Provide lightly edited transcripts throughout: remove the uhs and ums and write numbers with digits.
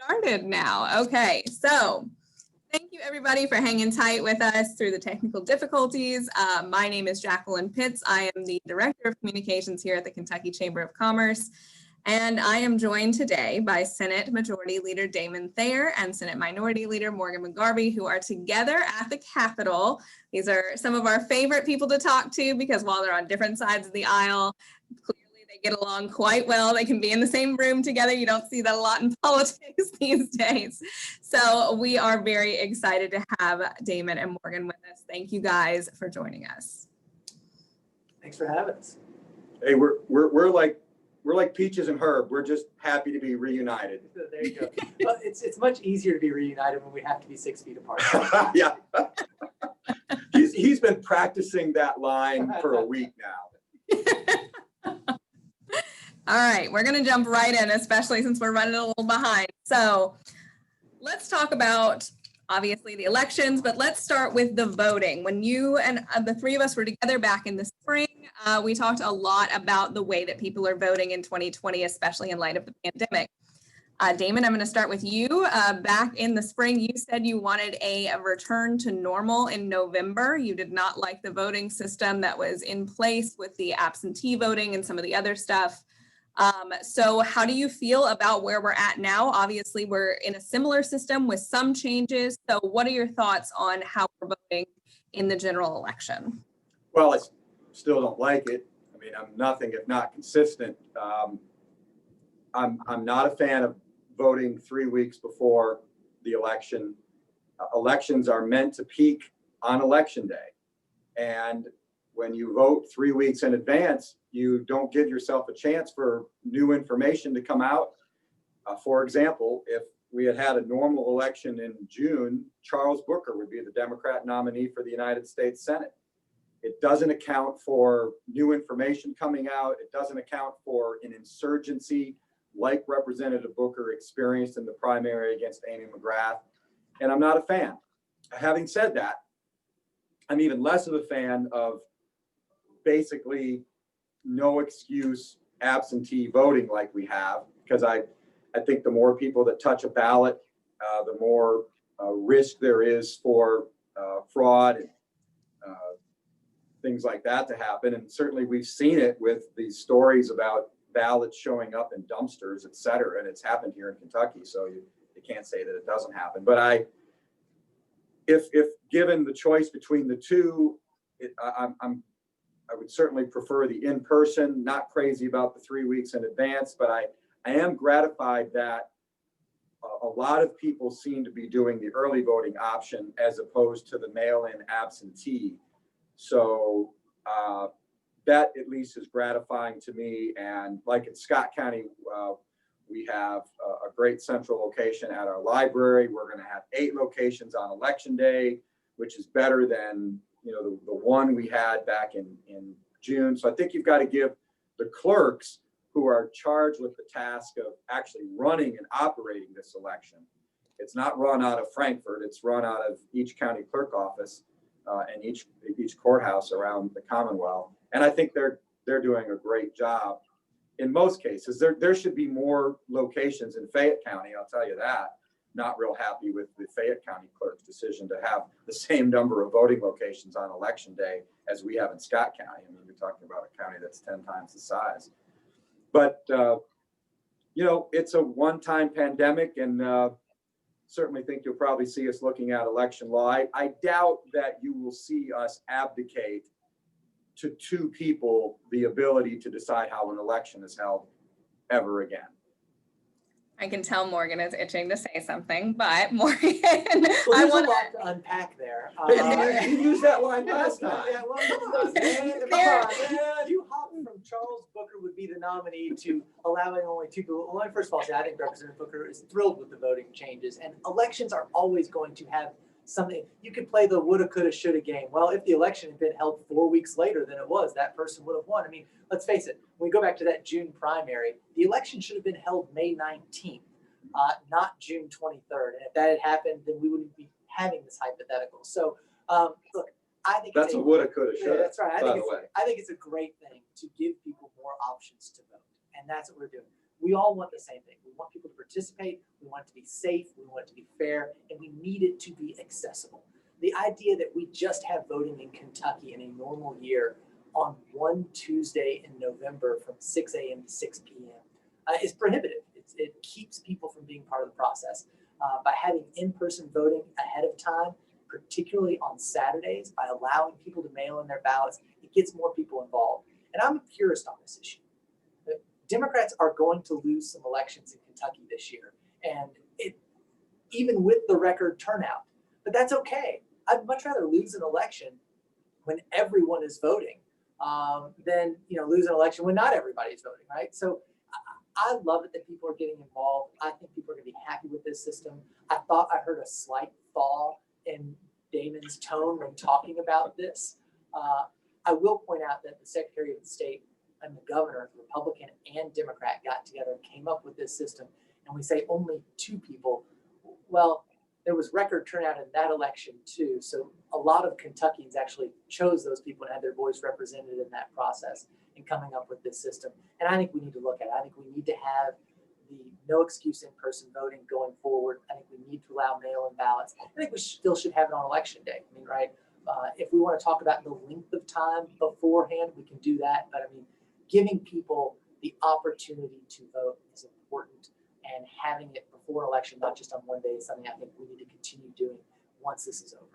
started now. Okay, so thank you everybody for hanging tight with us through the technical difficulties. My name is Jacqueline Pitts. I am the Director of Communications here at the Kentucky Chamber of Commerce. And I am joined today by Senate Majority Leader Damon Thayer and Senate Minority Leader Morgan McGarvey, who are together at the Capitol. These are some of our favorite people to talk to because while they're on different sides of the aisle, clearly they get along quite well. They can be in the same room together. You don't see that a lot in politics these days. So we are very excited to have Damon and Morgan with us. Thank you guys for joining us. Thanks for having us. Hey, we're like Peaches and Herb. We're just happy to be reunited. There you go. Well, it's much easier to be reunited when we have to be 6 feet apart. Yeah. He's been practicing that line for a week now. All right, we're going to jump right in, especially since we're running a little behind. So let's talk about, obviously, the elections, but let's start with the voting. When you and the three of us were together back in the spring, we talked a lot about the way that people are voting in 2020, especially in light of the pandemic. Damon, I'm going to start with you. Back in the spring, you said you wanted a return to normal in November. You did not like the voting system that was in place with the absentee voting and some of the other stuff. So how do you feel about where we're at now? Obviously, we're in a similar system with some changes. So what are your thoughts on how we're voting in the general election? Well, I still don't like it. I mean, I'm nothing if not consistent. I'm not a fan of voting 3 weeks before the election. Elections are meant to peak on election day. And when you vote 3 weeks in advance, you don't give yourself a chance for new information to come out. For example, if we had had a normal election in June, Charles Booker would be the Democrat nominee for the United States Senate. It doesn't account for new information coming out. It doesn't account for an insurgency like Representative Booker experienced in the primary against Amy McGrath. And I'm not a fan. Having said that, I'm even less of a fan of basically no excuse absentee voting like we have, because I think the more people that touch a ballot, the more risk there is for fraud and things like that to happen. And certainly we've seen it with these stories about ballots showing up in dumpsters, et cetera, and it's happened here in Kentucky. So you can't say that it doesn't happen. But if given the choice between the two, I would certainly prefer the in-person. Not crazy about the 3 weeks in advance, but I am gratified that a lot of people seem to be doing the early voting option as opposed to the mail-in absentee. So that at least is gratifying to me. And like in Scott County, we have a great central location at our library. We're going to have 8 locations on election day, which is better than the one we had back in June. So I think you've got to give the clerks who are charged with the task of actually running and operating this election. It's not run out of Frankfurt. It's run out of each county clerk office and each courthouse around the Commonwealth. And I think they're doing a great job in most cases. There should be more locations in Fayette County, I'll tell you that. Not real happy with the Fayette County clerk's decision to have the same number of voting locations on election day as we have in Scott County. I mean, you're talking about a county that's 10 times the size. But, it's a one-time pandemic, and certainly think you'll probably see us looking at election law. I doubt that you will see us abdicate to 2 people the ability to decide how an election is held ever again. I can tell Morgan is itching to say something, but Morgan, well, there's a lot to unpack there. You used that line last time. Yeah, well, you hop from Charles Booker would be the nominee to allowing only 2 people. Well, first of all, I think Representative Booker is thrilled with the voting changes, and elections are always going to have something. You could play the woulda, coulda, shoulda game. Well, if the election had been held 4 weeks later than it was, that person would have won. I mean, let's face it, when we go back to that June primary, the election should have been held May 19th, not June 23rd. And if that had happened, then we wouldn't be having this hypothetical. So, look, I think that's a woulda, coulda, shoulda. Yeah, that's right. I think it's a great thing to give people more options to vote. And that's what we're doing. we all want the same thing. We want people to participate. We want it to be safe. We want it to be fair, and we need it to be accessible. The idea that we just have voting in Kentucky in a normal year on one Tuesday in November from 6 a.m. to 6 p.m. Is prohibitive. It keeps people from being part of the process. By having in-person voting ahead of time, particularly on Saturdays, by allowing people to mail in their ballots, it gets more people involved. And I'm a purist on this issue. The Democrats are going to lose some elections in Kentucky this year, and even with the record turnout, but that's okay. I'd much rather lose an election when everyone is voting than lose an election when not everybody's voting, right? So I love it that people are getting involved. I think people are going to be happy with this system. I thought I heard a slight thaw in Damon's tone when talking about this. I will point out that the Secretary of State and the governor, Republican and Democrat, got together and came up with this system. And we say only 2 people. Well, there was record turnout in that election too. So a lot of Kentuckians actually chose those people and had their voice represented in that process in coming up with this system. And I think we need to look at it. I think we need to have the no excuse in-person voting going forward. I think we need to allow mail-in ballots. I think we still should have it on election day. I mean, right? If we want to talk about the length of time beforehand, we can do that. But I mean, giving people the opportunity to vote is important, and having it before election, not just on one day, is something I think we need to continue doing once this is over.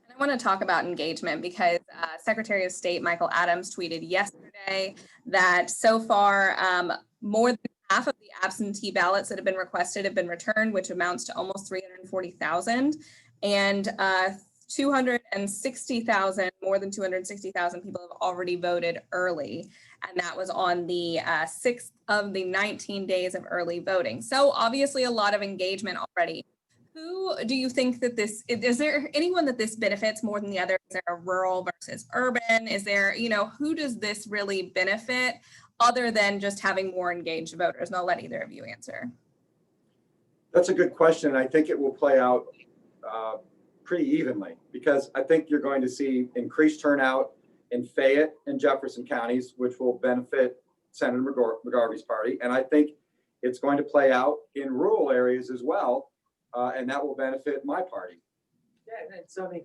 And I want to talk about engagement because Secretary of State Michael Adams tweeted yesterday that so far more than half of the absentee ballots that have been requested have been returned, which amounts to almost 340,000, and 260,000, more than 260,000 people have already voted early. And that was on the 6th of the 19 days of early voting. So obviously a lot of engagement already. Who do you think that is there anyone that this benefits more than the other? Is there a rural versus urban? Is there, who does this really benefit other than just having more engaged voters? And I'll let either of you answer. That's a good question. I think it will play out pretty evenly, because I think you're going to see increased turnout in Fayette and Jefferson counties, which will benefit Senator McGarvey's party. And I think it's going to play out in rural areas as well, and that will benefit my party. Yeah, and so I mean,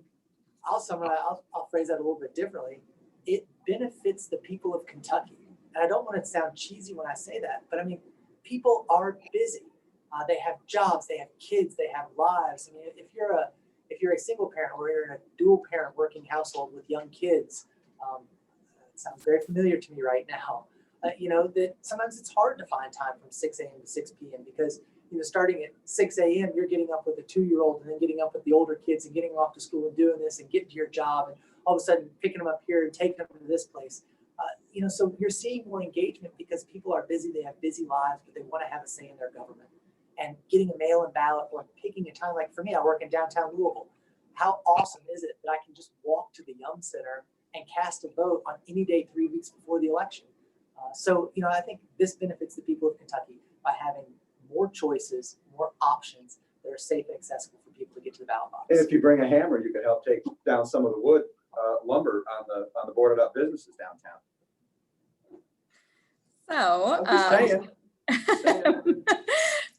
I'll summarize, I'll phrase that a little bit differently. It benefits the people of Kentucky. And I don't want to sound cheesy when I say that, but I mean, people are busy. They have jobs, they have kids, they have lives. I mean, if you're a single parent or you're in a dual parent working household with young kids, it sounds very familiar to me right now. That sometimes it's hard to find time from 6 a.m. to 6 p.m. because starting at 6 a.m. you're getting up with a 2-year-old and then getting up with the older kids and getting off to school and doing this and getting to your job and all of a sudden picking them up here and taking them to this place. So you're seeing more engagement because people are busy, they have busy lives, but they want to have a say in their government. And getting a mail-in ballot or picking a time, like for me, I work in downtown Louisville. How awesome is it that I can just walk to the Yum Center and cast a vote on any day 3 weeks before the election? I think this benefits the people of Kentucky by having more choices, more options that are safe and accessible for people to get to the ballot box. And if you bring a hammer, you can help take down some of the wood lumber on the boarded up businesses downtown. So I'm just saying.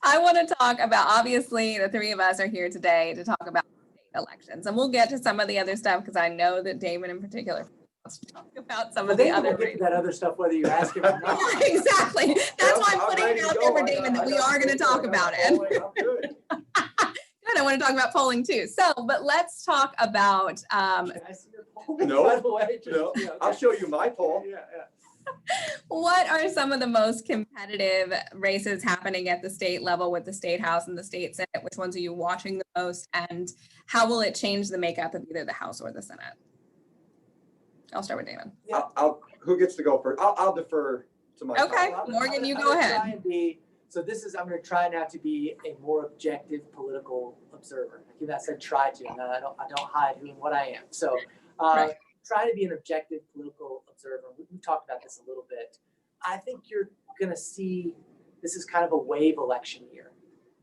I want to talk about, obviously, the 3 of us are here today to talk about state elections, and we'll get to some of the other stuff because I know that Damon in particular wants to talk about some of the other. We'll get to that other stuff whether you ask him or not. Yeah, exactly. That's why I'm putting it out there for Damon that we are going to talk about it. Good. Good. I want to talk about polling too. So, but let's talk about. Can I see your poll? No, By the way, no. I'll show you my poll. Yeah. What are some of the most competitive races happening at the state level with the state house and the state senate? Which ones are you watching the most, and how will it change the makeup of either the house or the senate? I'll start with Damon. Yeah. Who gets to go first? I'll defer to my. Okay. colleague. Morgan, you I'm go gonna ahead. try and I'm going to try now to be a more objective political observer. I think I said try to, and I don't hide who and what I am. So Right. try to be an objective political observer. We've talked about this a little bit. I think you're going to see, this is kind of a wave election year,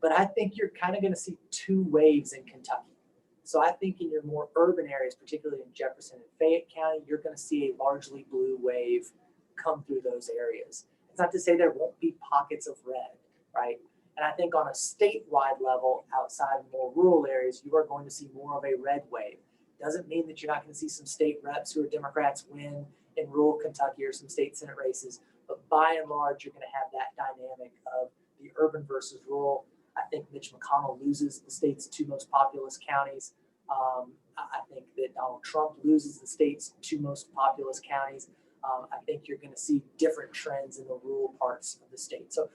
but I think you're kind of going to see 2 waves in Kentucky. So I think in your more urban areas, particularly in Jefferson and Fayette County, you're going to see a largely blue wave come through those areas. It's not to say there won't be pockets of red, right? And I think on a statewide level, outside more rural areas, you are going to see more of a red wave. Doesn't mean that you're not going to see some state reps who are Democrats win in rural Kentucky or some state Senate races. But by and large, you're going to have that dynamic of the urban versus rural. I think Mitch McConnell loses the state's two most populous counties. I think that Donald Trump loses the state's two most populous counties. I think you're going to see different trends in the rural parts of the state. So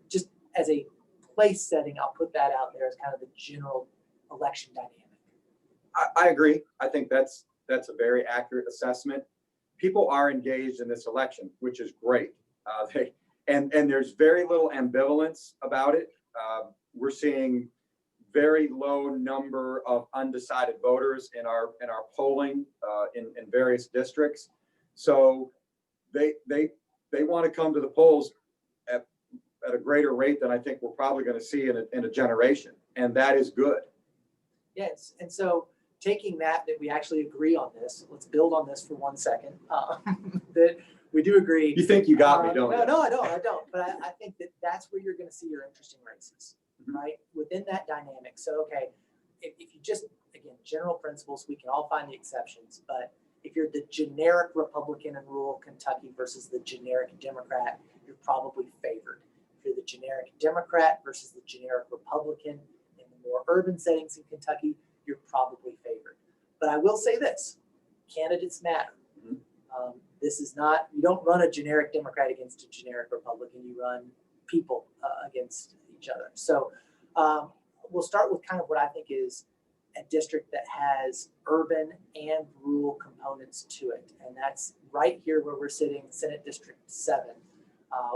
just as a place setting, I'll put that out there as kind of the general election dynamic. I agree. I think that's a very accurate assessment. People are engaged in this election, which is great. And there's very little ambivalence about it. We're seeing very low number of undecided voters in our polling in various districts. So they want to come to the polls at a greater rate than I think we're probably going to see in a generation, and that is good. Yes, and so taking that we actually agree on this, let's build on this for 1 second. That we do agree. You think you got me, don't you? No, I don't. But I think that that's where you're going to see your interesting races, right? Within that dynamic. So, okay, if you just, again, general principles, we can all find the exceptions. But if you're the generic Republican in rural Kentucky versus the generic Democrat, you're probably favored. If you're the generic Democrat versus the generic Republican in the more urban settings in Kentucky, you're probably favored. But I will say this, candidates matter. This is not, you don't run a generic Democrat against a generic Republican, you run people against each other. So we'll start with kind of what I think is a district that has urban and rural components to it. And that's right here where we're sitting, Senate District 7,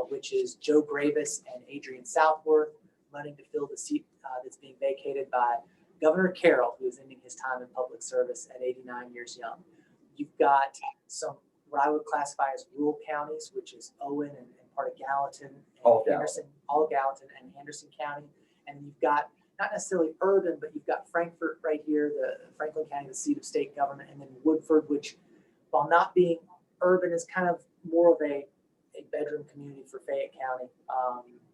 which is Joe Gravis and Adrian Southworth running to fill the seat that's being vacated by Governor Carroll, who is ending his time in public service at 89 years young. You've got some, what I would classify as rural counties, which is Owen and part of Gallatin, and Henderson, all of Gallatin and Henderson County. And you've got not necessarily urban, but you've got Frankfort right here, the Franklin County, the seat of state government, and then Woodford, which, while not being urban, is kind of more of a bedroom community for Fayette County.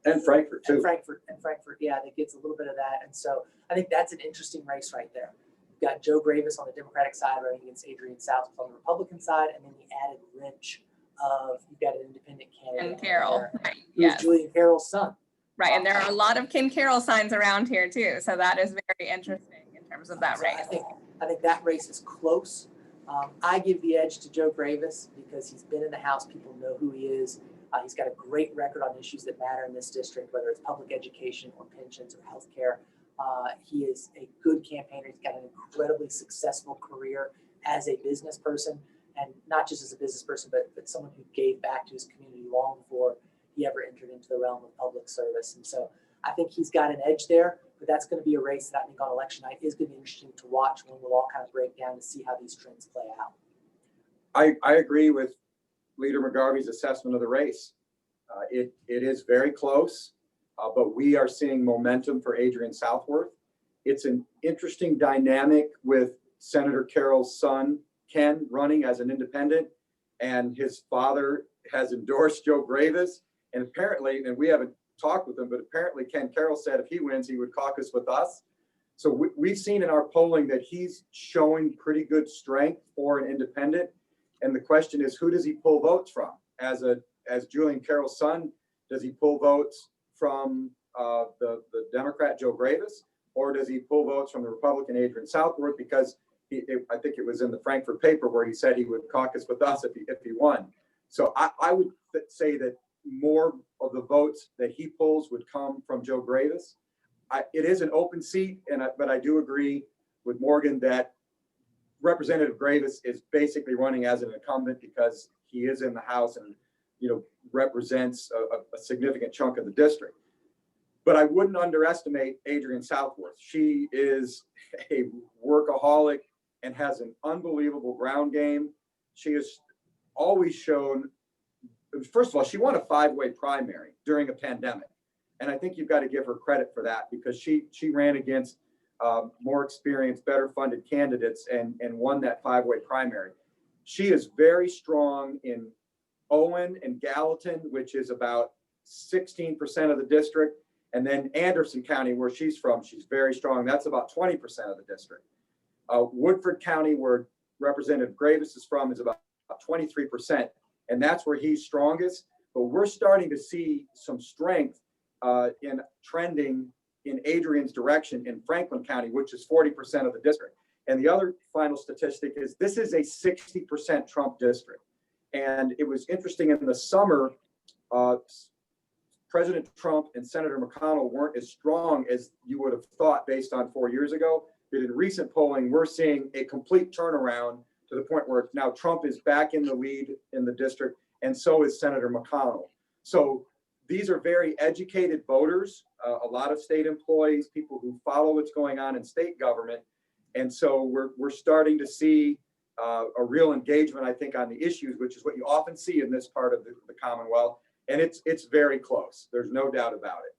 And Frankfort too. And Frankfort, yeah, that gets a little bit of that. And so I think that's an interesting race right there. You've got Joe Gravis on the Democratic side running against Adrian Southworth on the Republican side, and then the added wrench of you've got an independent candidate. And Carroll, right? Who's Yes. Julian Carroll's son. Right, and there are a lot of Kim Carroll signs around here too, so that is very interesting in terms of that So race. I think that race is close. I give the edge to Joe Gravis because he's been in the House. People know who he is. He's got a great record on issues that matter in this district, whether it's public education or pensions or healthcare. He is a good campaigner. He's got an incredibly successful career as a business person, and not just as a business person, but someone who gave back to his community long before he ever entered into the realm of public service. And so I think he's got an edge there, but that's going to be a race that I think on election night is going to be interesting to watch when we'll all kind of break down to see how these trends play out. I agree with Leader McGarvey's assessment of the race. It is very close, but we are seeing momentum for Adrian Southworth. It's an interesting dynamic with Senator Carroll's son, Ken, running as an independent, and his father has endorsed Joe Gravis. And apparently, and we haven't talked with him, but apparently Ken Carroll said if he wins, he would caucus with us. So we've seen in our polling that he's showing pretty good strength for an independent. And the question is, who does he pull votes from? As Julian Carroll's son, does he pull votes from the Democrat Joe Gravis, or does he pull votes from the Republican Adrian Southworth? Because I think it was in the Frankfurt paper where he said he would caucus with us if he won. So I would say that more of the votes that he pulls would come from Joe Gravis. It is an open seat, but I do agree with Morgan that Representative Gravis is basically running as an incumbent because he is in the House and represents a significant chunk of the district. But I wouldn't underestimate Adrian Southworth. She is a workaholic and has an unbelievable ground game. She has always shown, first of all, she won a 5-way primary during a pandemic. And I think you've got to give her credit for that because she ran against more experienced, better funded candidates and won that 5-way primary. She is very strong in Owen and Gallatin, which is about 16% of the district. And then Anderson County, where she's from, she's very strong. That's about 20% of the district. Woodford County, where Representative Gravis is from, is about 23%. And that's where he's strongest. But we're starting to see some strength in trending in Adrian's direction in Franklin County, which is 40% of the district. And the other final statistic is this is a 60% Trump district. And it was interesting in the summer, President Trump and Senator McConnell weren't as strong as you would have thought based on 4 years ago. But in recent polling, we're seeing a complete turnaround to the point where now Trump is back in the lead in the district, and so is Senator McConnell. So these are very educated voters, a lot of state employees, people who follow what's going on in state government. And so we're starting to see a real engagement, I think, on the issues, which is what you often see in this part of the Commonwealth. And it's very close. There's no doubt about it.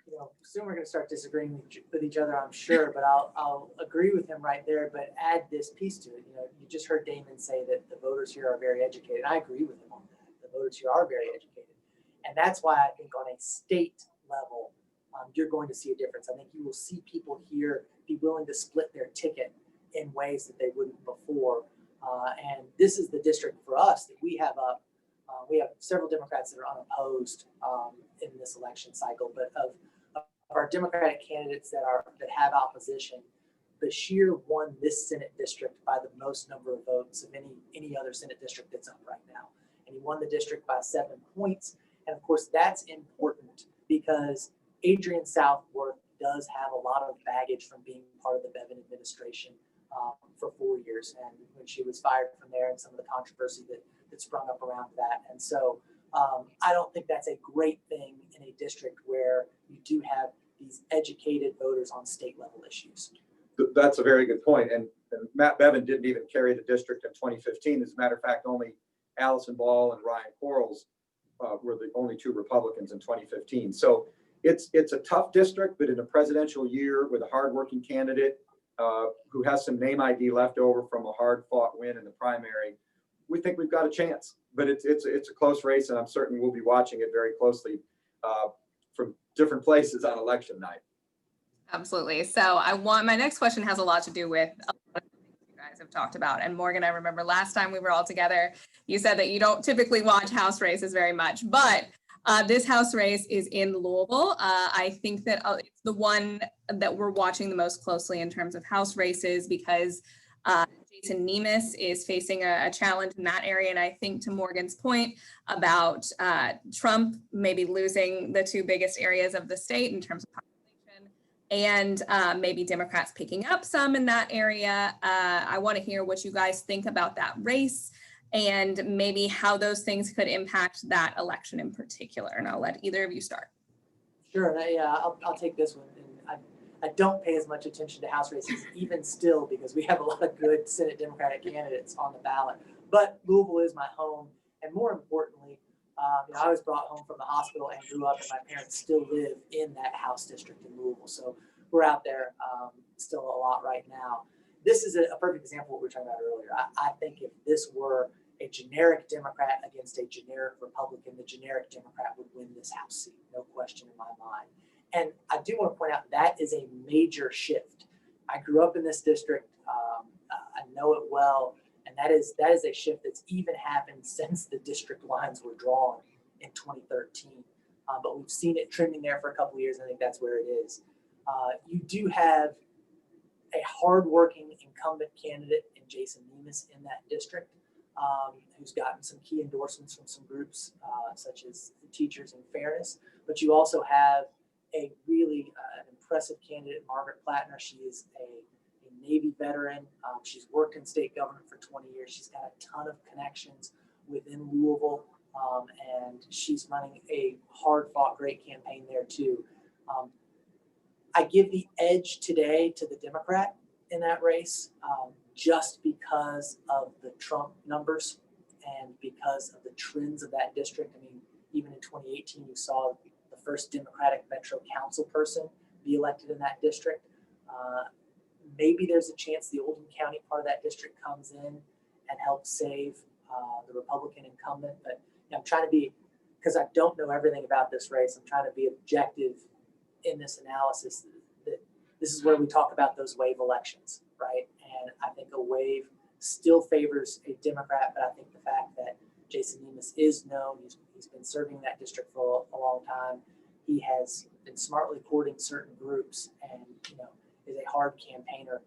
You know, soon we're going to start disagreeing with each other, I'm sure, but I'll agree with him right there, but add this piece to it. You know, you just heard Damon say that the voters here are very educated. I agree with him on that. The voters here are very educated. And that's why I think on a state level, you're going to see a difference. I think you will see people here be willing to split their ticket in ways that they wouldn't before. And this is the district for us that we have up. We have several Democrats that are unopposed in this election cycle, but of our Democratic candidates that have opposition, Bashir won this Senate district by the most number of votes of any other Senate district that's up right now. And he won the district by 7 points. And of course, that's important because Adrian Southworth does have a lot of baggage from being part of the Bevin administration for 4 years. And when she was fired from there and some of the controversy that sprung up around that. And so I don't think that's a great thing in a district where you do have these educated voters on state level issues. That's a very good point. And Matt Bevin didn't even carry the district in 2015. As a matter of fact, only Allison Ball and Ryan Quarles were the only two Republicans in 2015. So it's a tough district, but in a presidential year with a hardworking candidate who has some name ID left over from a hard-fought win in the primary, we think we've got a chance. But it's a close race, and I'm certain we'll be watching it very closely from different places on election night. Absolutely. So my next question has a lot to do with a lot of things you guys have talked about. And Morgan, I remember last time we were all together, you said that you don't typically watch House races very much, but this House race is in Louisville. I think that it's the one that we're watching the most closely in terms of House races because Jason Nemes is facing a challenge in that area. And I think to Morgan's point about Trump maybe losing the two biggest areas of the state in terms of population and maybe Democrats picking up some in that area. I want to hear what you guys think about that race and maybe how those things could impact that election in particular. And I'll let either of you start. Sure. I'll take this one. And I don't pay as much attention to House races even still because we have a lot of good Senate Democratic candidates on the ballot. But Louisville is my home. And more importantly, I was brought home from the hospital and grew up, and my parents still live in that House district in Louisville. So we're out there still a lot right now. This is a perfect example of what we were talking about earlier. I think if this were a generic Democrat against a generic Republican, the generic Democrat would win this House seat, no question in my mind. And I do want to point out that is a major shift. I grew up in this district. I know it well. And that is a shift that's even happened since the district lines were drawn in 2013. But we've seen it trending there for a couple of years. I think that's where it is. You do have a hardworking incumbent candidate in Jason Nemes in that district, who's gotten some key endorsements from some groups such as the Teachers in Fairness. But you also have a really an impressive candidate, Margaret Plattner. She is a Navy veteran. She's worked in state government for 20 years. She's got a ton of connections within Louisville, and she's running a hard-fought, great campaign there too. I give the edge today to the Democrat in that race just because of the Trump numbers and because of the trends of that district. I mean, even in 2018, you saw the first Democratic Metro Council person be elected in that district. Maybe there's a chance the Oldham County part of that district comes in and helps save the Republican incumbent. But I'm trying to be, because I don't know everything about this race, I'm trying to be objective in this analysis. That this is where we talk about those wave elections, right? And I think a wave still favors a Democrat, but I think the fact that Jason Nemes is known, he's been serving that district for a long time. He has been smartly courting certain groups and, is a hard campaigner.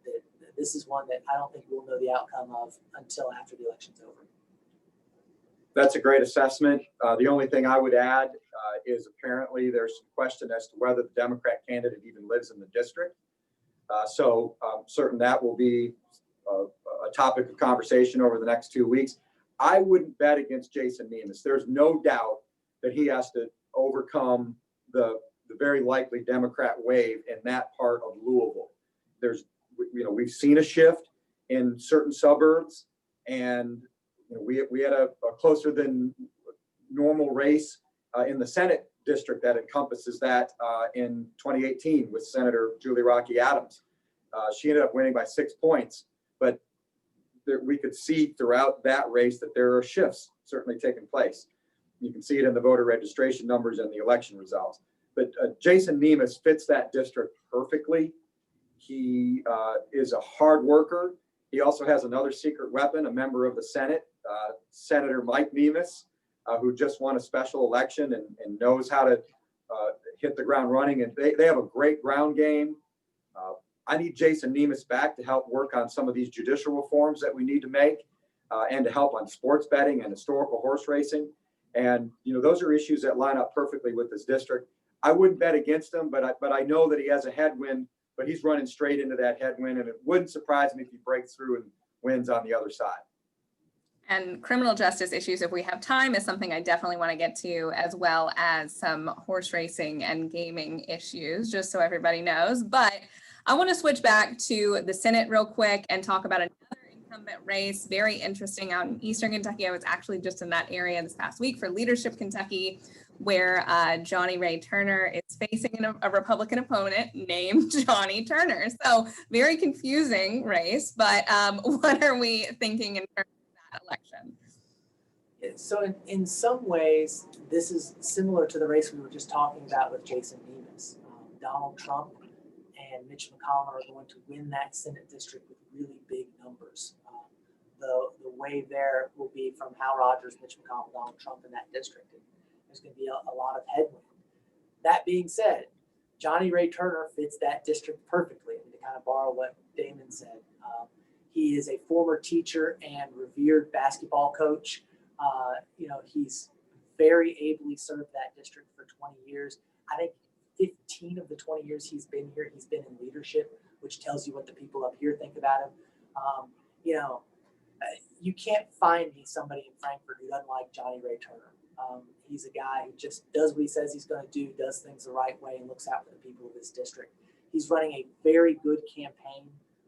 That this is one that I don't think we'll know the outcome of until after the election's over. That's a great assessment. The only thing I would add is apparently there's some question as to whether the Democrat candidate even lives in the district. So I'm certain that will be a topic of conversation over the next 2 weeks. I wouldn't bet against Jason Nemes. There's no doubt that he has to overcome the very likely Democrat wave in that part of Louisville. We've seen a shift in certain suburbs, and we had a closer than normal race in the Senate district that encompasses that in 2018 with Senator Julie Rocky Adams. She ended up winning by 6 points, but we could see throughout that race that there are shifts certainly taking place. You can see it in the voter registration numbers and the election results. But Jason Nemes fits that district perfectly. He is a hard worker. He also has another secret weapon, a member of the Senate, Senator Mike Nemes, who just won a special election and knows how to hit the ground running. And they have a great ground game. I need Jason Nemes back to help work on some of these judicial reforms that we need to make and to help on sports betting and historical horse racing. And, those are issues that line up perfectly with this district. I wouldn't bet against him, but I know that he has a headwind, but he's running straight into that headwind. And it wouldn't surprise me if he breaks through and wins on the other side. And criminal justice issues, if we have time, is something I definitely want to get to, as well as some horse racing and gaming issues, just so everybody knows. But I want to switch back to the Senate real quick and talk about another incumbent race, very interesting out in Eastern Kentucky. I was actually just in that area this past week for Leadership Kentucky, where Johnny Ray Turner is facing a Republican opponent named Johnny Turner. So very confusing race, but what are we thinking in terms of that election? So in some ways, this is similar to the race we were just talking about with Jason Nemes. Donald Trump and Mitch McConnell are going to win that Senate district with really big numbers. The wave there will be from Hal Rogers, Mitch McConnell, Donald Trump in that district. And there's going to be a lot of headwind. That being said, Johnny Ray Turner fits that district perfectly. And to kind of borrow what Damon said, he is a former teacher and revered basketball coach. He's very ably served that district for 20 years. I think 15 of the 20 years he's been here, he's been in leadership, which tells you what the people up here think about him. You can't find me somebody in Frankfurt who doesn't like Johnny Ray Turner. He's a guy who just does what he says he's going to do, does things the right way, and looks out for the people of his district. He's running a very good campaign.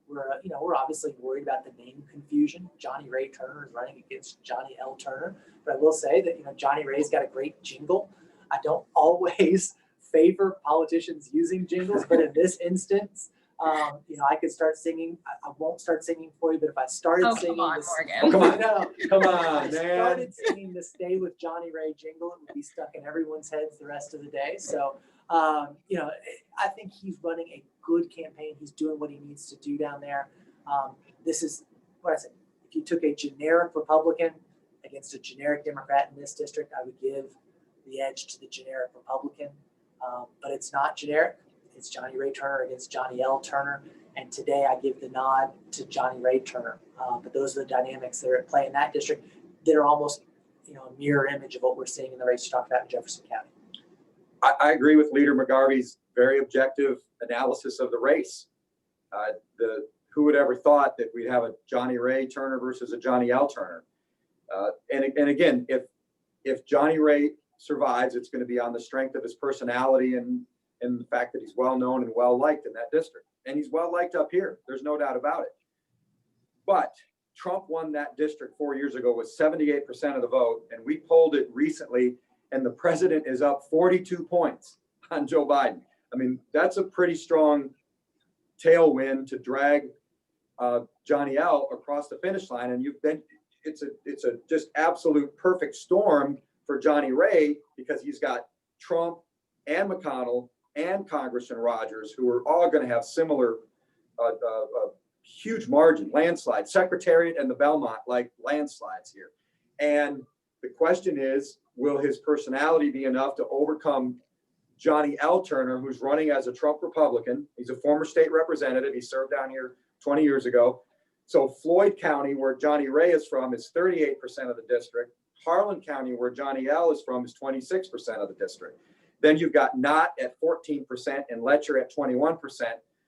We're obviously worried about the name confusion. Johnny Ray Turner is running against Johnny L. Turner. But I will say that, Johnny Ray's got a great jingle. I don't always favor politicians using jingles, but in this instance, I could start singing. I won't start singing for you, but if I started singing, come on, this, Morgan. Come on, no, come if on, I man. started singing the "Stay with Johnny Ray" jingle, it would be stuck in everyone's heads the rest of the day. So, I think he's running a good campaign. He's doing what he needs to do down there. This is what I said. If you took a generic Republican against a generic Democrat in this district, I would give the edge to the generic Republican. But it's not generic. It's Johnny Ray Turner against Johnny L. Turner. And today I give the nod to Johnny Ray Turner. But those are the dynamics that are at play in that district that are almost, a mirror image of what we're seeing in the race you talked about in Jefferson County. I agree with Leader McGarvey's very objective analysis of the race. Who would ever thought that we'd have a Johnny Ray Turner versus a Johnny L. Turner? And again, if Johnny Ray survives, it's going to be on the strength of his personality and the fact that he's well known and well liked in that district. And he's well liked up here. There's no doubt about it. But Trump won that district 4 years ago with 78% of the vote. And we polled it recently, and the president is up 42 points on Joe Biden. I mean, that's a pretty strong tailwind to drag Johnny L across the finish line. And it's a just absolute perfect storm for Johnny Ray, because he's got Trump and McConnell and Congressman Rogers, who are all going to have similar huge margin, landslide, Secretariat and the Belmont, like landslides here. And the question is, will his personality be enough to overcome Johnny L. Turner, who's running as a Trump Republican? He's a former state representative. He served down here 20 years ago. So Floyd County, where Johnny Ray is from, is 38% of the district. Harlan County, where Johnny L. is from, is 26% of the district. Then you've got Knott at 14% and Letcher at 21%.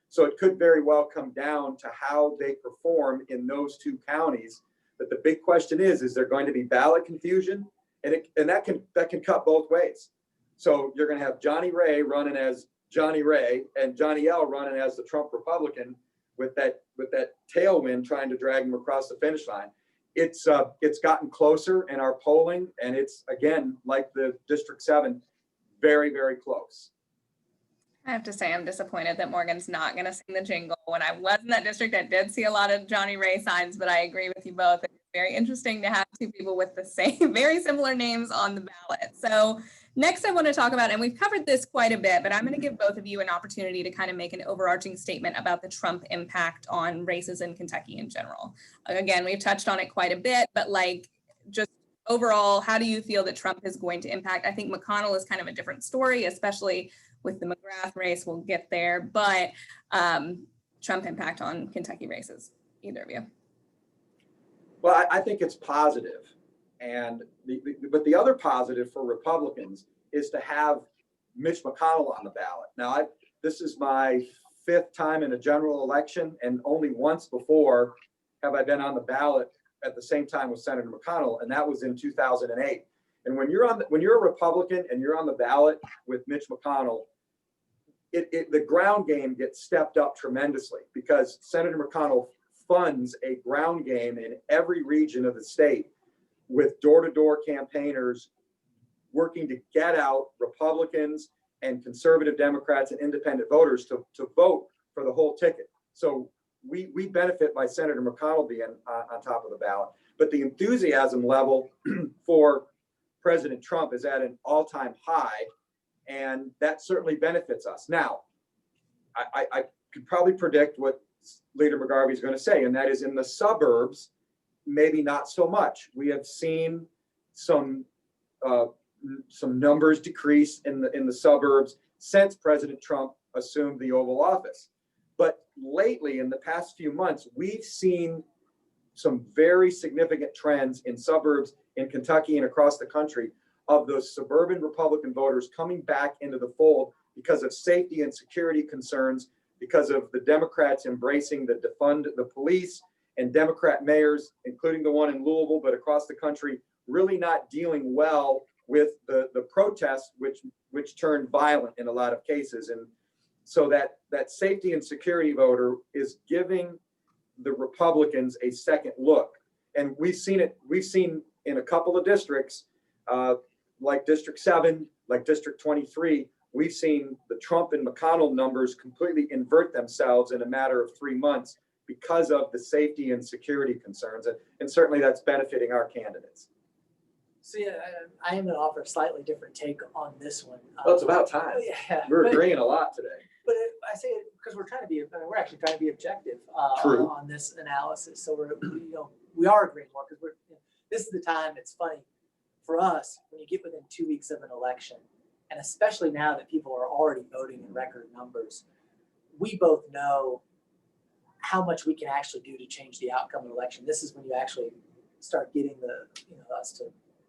So it could very well come down to how they perform in those two counties. But the big question is there going to be ballot confusion? And that can cut both ways. So you're going to have Johnny Ray running as Johnny Ray and Johnny L running as the Trump Republican with that tailwind trying to drag him across the finish line. It's gotten closer in our polling, and it's, again, like the District 7, very, very close. I have to say, I'm disappointed that Morgan's not going to sing the jingle. When I was in that district, I did see a lot of Johnny Ray signs, but I agree with you both. It's very interesting to have two people with the same, very similar names on the ballot. So next I want to talk about, and we've covered this quite a bit, but I'm going to give both of you an opportunity to kind of make an overarching statement about the Trump impact on races in Kentucky in general. Again, we've touched on it quite a bit, but like just overall, how do you feel that Trump is going to impact? I think McConnell is kind of a different story, especially with the McGrath race. We'll get there, but Trump impact on Kentucky races, either of you. Well, I think it's positive. And but the other positive for Republicans is to have Mitch McConnell on the ballot. Now, this is my 5th time in a general election, and only once before have I been on the ballot at the same time with Senator McConnell, and that was in 2008. And when you're a Republican and you're on the ballot with Mitch McConnell, the ground game gets stepped up tremendously, because Senator McConnell funds a ground game in every region of the state with door-to-door campaigners working to get out Republicans and conservative Democrats and independent voters to vote for the whole ticket. So we benefit by Senator McConnell being on top of the ballot. But the enthusiasm level for President Trump is at an all-time high, and that certainly benefits us. Now, I could probably predict what Leader McGarvey is going to say, and that is in the suburbs, maybe not so much. We have seen some numbers decrease in the suburbs since President Trump assumed the Oval Office. But lately, in the past few months, we've seen some very significant trends in suburbs in Kentucky and across the country of those suburban Republican voters coming back into the fold because of safety and security concerns, because of the Democrats embracing the defund the police, and Democrat mayors, including the one in Louisville, but across the country, really not dealing well with the protests, which turned violent in a lot of cases. And so that safety and security voter is giving the Republicans a second look. And we've seen in a couple of districts, like District 7, like District 23, we've seen the Trump and McConnell numbers completely invert themselves in a matter of 3 months because of the safety and security concerns. And certainly that's benefiting our candidates. So yeah, I am going to offer a slightly different take on this one. Well, it's about time. Yeah, We're agreeing a lot today. But I say it because we're actually trying to be objective on this analysis. So we are agreeing more, because this is the time. It's funny for us when you get within 2 weeks of an election, and especially now that people are already voting in record numbers, we both know how much we can actually do to change the outcome of the election. This is when you actually start getting us to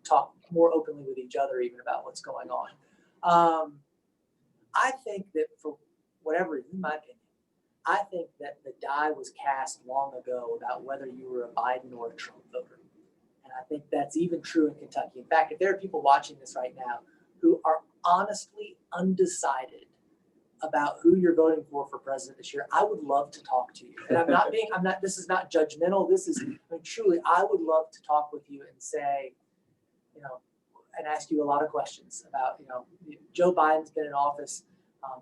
talk more openly with each other, even about what's going on. I think that for whatever, in my opinion, I think that the die was cast long ago about whether you were a Biden or a Trump voter. And I think that's even true in Kentucky. In fact, if there are people watching this right now who are honestly undecided about who you're voting for president this year, I would love to talk to you. And this is not judgmental. This is, truly, I would love to talk with you and say, and ask you a lot of questions about, Joe Biden's been in office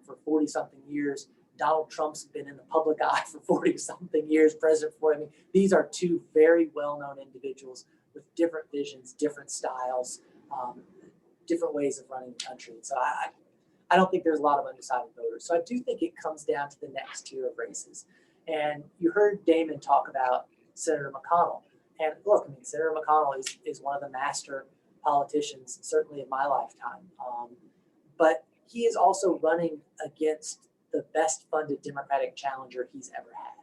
for 40 something years. Donald Trump's been in the public eye for 40 something years, President Ford. I mean, these are two very well-known individuals with different visions, different styles, different ways of running the country. So I don't think there's a lot of undecided voters. So I do think it comes down to the next tier of races. And you heard Damon talk about Senator McConnell. And look, I mean, Senator McConnell is one of the master politicians, certainly in my lifetime. But he is also running against the best funded Democratic challenger he's ever had.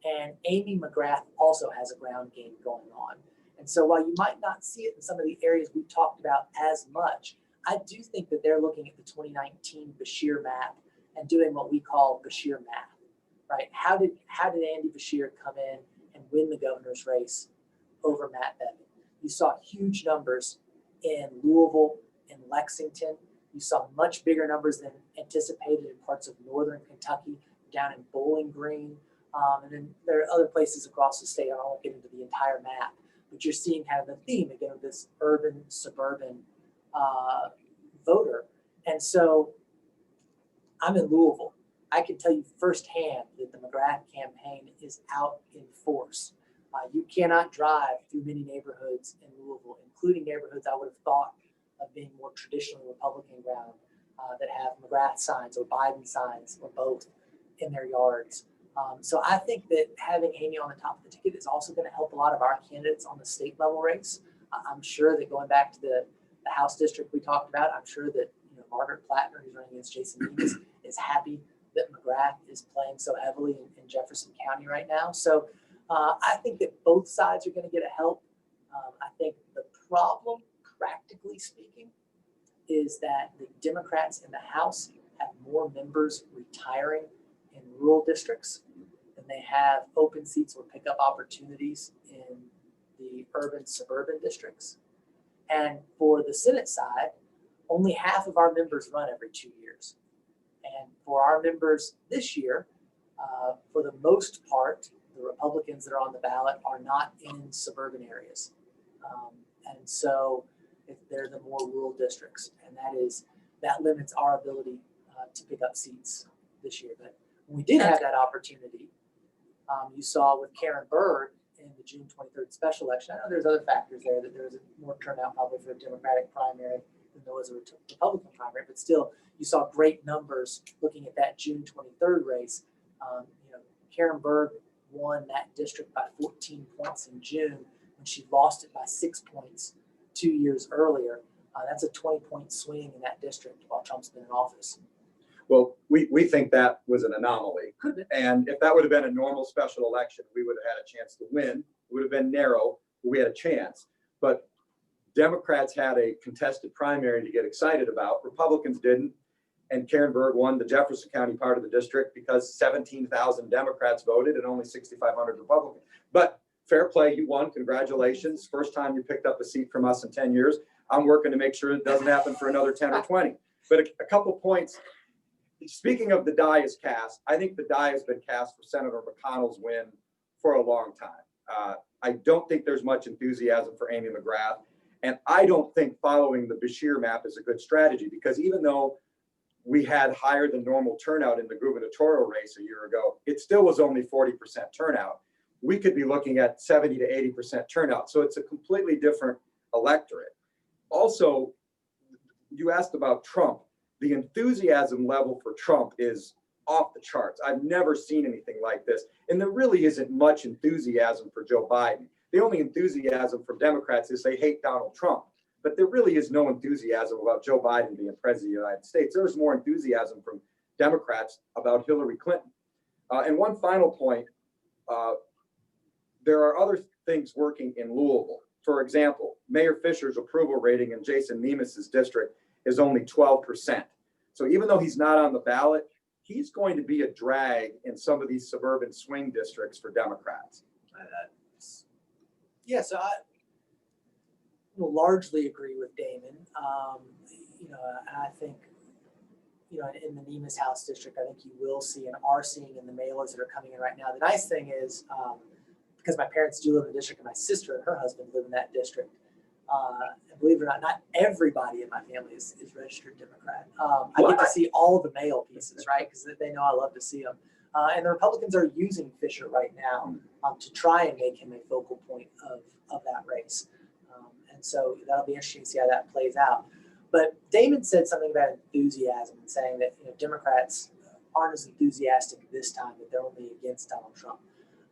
And Amy McGrath also has a ground game going on. And so while you might not see it in some of the areas we talked about as much, I do think that they're looking at the 2019 Beshear map and doing what we call Beshear math, right? How did Andy Beshear come in and win the governor's race over Matt Bevin? You saw huge numbers in Louisville, in Lexington. You saw much bigger numbers than anticipated in parts of northern Kentucky, down in Bowling Green. And then there are other places across the state. I don't want to get into the entire map, but you're seeing kind of the theme again of this urban, suburban voter. And so I'm in Louisville. I can tell you firsthand that the McGrath campaign is out in force. You cannot drive through many neighborhoods in Louisville, including neighborhoods I would have thought of being more traditionally Republican ground that have McGrath signs or Biden signs or both in their yards. So I think that having Amy on the top of the ticket is also going to help a lot of our candidates on the state level race. I'm sure that going back to the House district we talked about, I'm sure that Margaret Plattner, who's running against Jason Demas, is happy that McGrath is playing so heavily in Jefferson County right now. So I think that both sides are going to get a help. I think the problem, practically speaking, is that the Democrats in the House have more members retiring in rural districts than they have open seats or pickup opportunities in the urban suburban districts. And for the Senate side, only half of our members run every 2 years. And for our members this year, for the most part, the Republicans that are on the ballot are not in suburban areas. And so if they're the more rural districts, and that limits our ability to pick up seats this year. But when we did have that opportunity, you saw with Karen Berg in the June 23rd special election. I know there's other factors there, that there was more turnout probably for a Democratic primary than there was a Republican primary, but still you saw great numbers looking at that June 23rd race. Karen Berg won that district by 14 points in June when she lost it by 6 points 2 years earlier. That's a 20-point swing in that district while Trump's been in office. Well, we think that was an anomaly. And if that would have been a normal special election, we would have had a chance to win. It would have been narrow, but we had a chance. But Democrats had a contested primary to get excited about. Republicans didn't. And Karen Berg won the Jefferson County part of the district because 17,000 Democrats voted and only 6,500 Republicans. But fair play, you won. Congratulations. First time you picked up a seat from us in 10 years. I'm working to make sure it doesn't happen for another 10 or 20. But a couple points. Speaking of the die is cast, I think the die has been cast for Senator McConnell's win for a long time. I don't think there's much enthusiasm for Amy McGrath. And I don't think following the Beshear map is a good strategy, because even though we had higher than normal turnout in the gubernatorial race a year ago, it still was only 40% turnout. We could be looking at 70 to 80% turnout. So it's a completely different electorate. Also, you asked about Trump. The enthusiasm level for Trump is off the charts. I've never seen anything like this. And there really isn't much enthusiasm for Joe Biden. The only enthusiasm from Democrats is they hate Donald Trump. But there really is no enthusiasm about Joe Biden being president of the United States. There's more enthusiasm from Democrats about Hillary Clinton. And one final point, there are other things working in Louisville. For example, Mayor Fisher's approval rating in Jason Nemes's district is only 12%. So even though he's not on the ballot, he's going to be a drag in some of these suburban swing districts for Democrats. So I will largely agree with Damon. And I think, in the Nemes House district, I think you will see and are seeing in the mailers that are coming in right now. The nice thing is, because my parents do live in the district and my sister and her husband live in that district, And believe it or not everybody in my family is registered Democrat. I get to see all the mail pieces, right? Because they know I love to see them. And the Republicans are using Fisher right now to try and make him a focal point of that race. And so that'll be interesting to see how that plays out. But Damon said something about enthusiasm and saying that Democrats aren't as enthusiastic this time, that they're only against Donald Trump.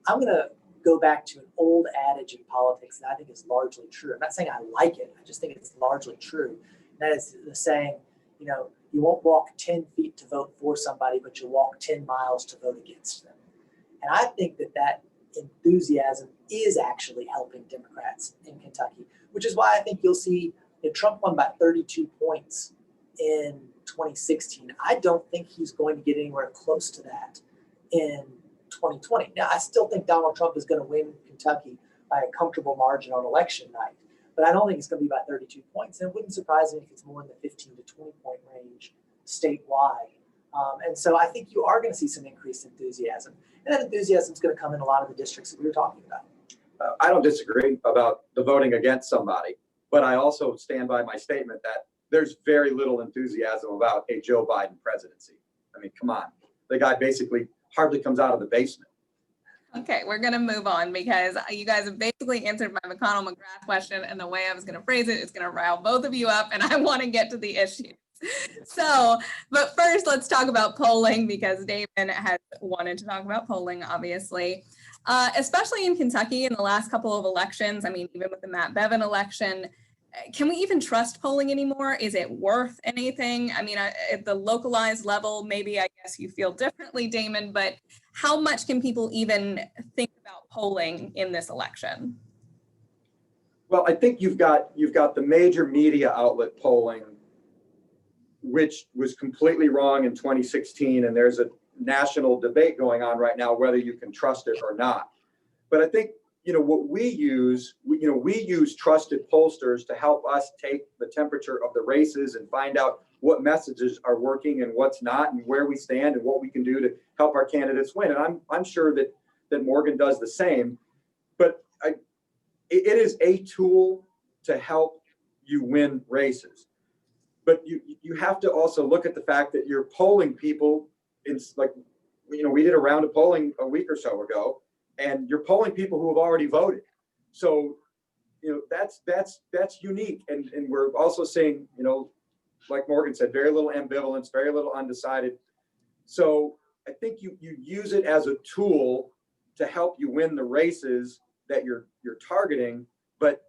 I'm going to go back to an old adage in politics that I think is largely true. I'm not saying I like it. I just think it's largely true. And that is the saying, you won't walk 10 feet to vote for somebody, but you'll walk 10 miles to vote against them. And I think that enthusiasm is actually helping Democrats in Kentucky, which is why I think you'll see that Trump won by 32 points in 2016. I don't think he's going to get anywhere close to that in 2020. Now, I still think Donald Trump is going to win Kentucky by a comfortable margin on election night, but I don't think it's going to be by 32 points. And it wouldn't surprise me if it's more in the 15 to 20 point range statewide. And so I think you are going to see some increased enthusiasm. And that enthusiasm is going to come in a lot of the districts that we were talking about. I don't disagree about the voting against somebody, but I also stand by my statement that there's very little enthusiasm about a Joe Biden presidency. I mean, come on. The guy basically hardly comes out of the basement. Okay, we're going to move on because you guys have basically answered my McConnell-McGrath question, and the way I was going to phrase it is going to rile both of you up, and I want to get to the issue. So, but first, let's talk about polling because Damon has wanted to talk about polling, obviously, especially in Kentucky in the last couple of elections. I mean, even with the Matt Bevin election, can we even trust polling anymore? Is it worth anything? I mean, at the localized level, maybe I guess you feel differently, Damon, but how much can people even think about polling in this election? Well, I think you've got the major media outlet polling, which was completely wrong in 2016, and there's a national debate going on right now whether you can trust it or not. But I think what we use trusted pollsters to help us take the temperature of the races and find out what messages are working and what's not, and where we stand and what we can do to help our candidates win. And I'm sure that Morgan does the same. But it is a tool to help you win races. But you have to also look at the fact that you're polling people. It's like, we did a round of polling a week or so ago, and you're polling people who have already voted. So, that's unique. And we're also seeing, like Morgan said, very little ambivalence, very little undecided. So I think you use it as a tool to help you win the races that you're targeting. But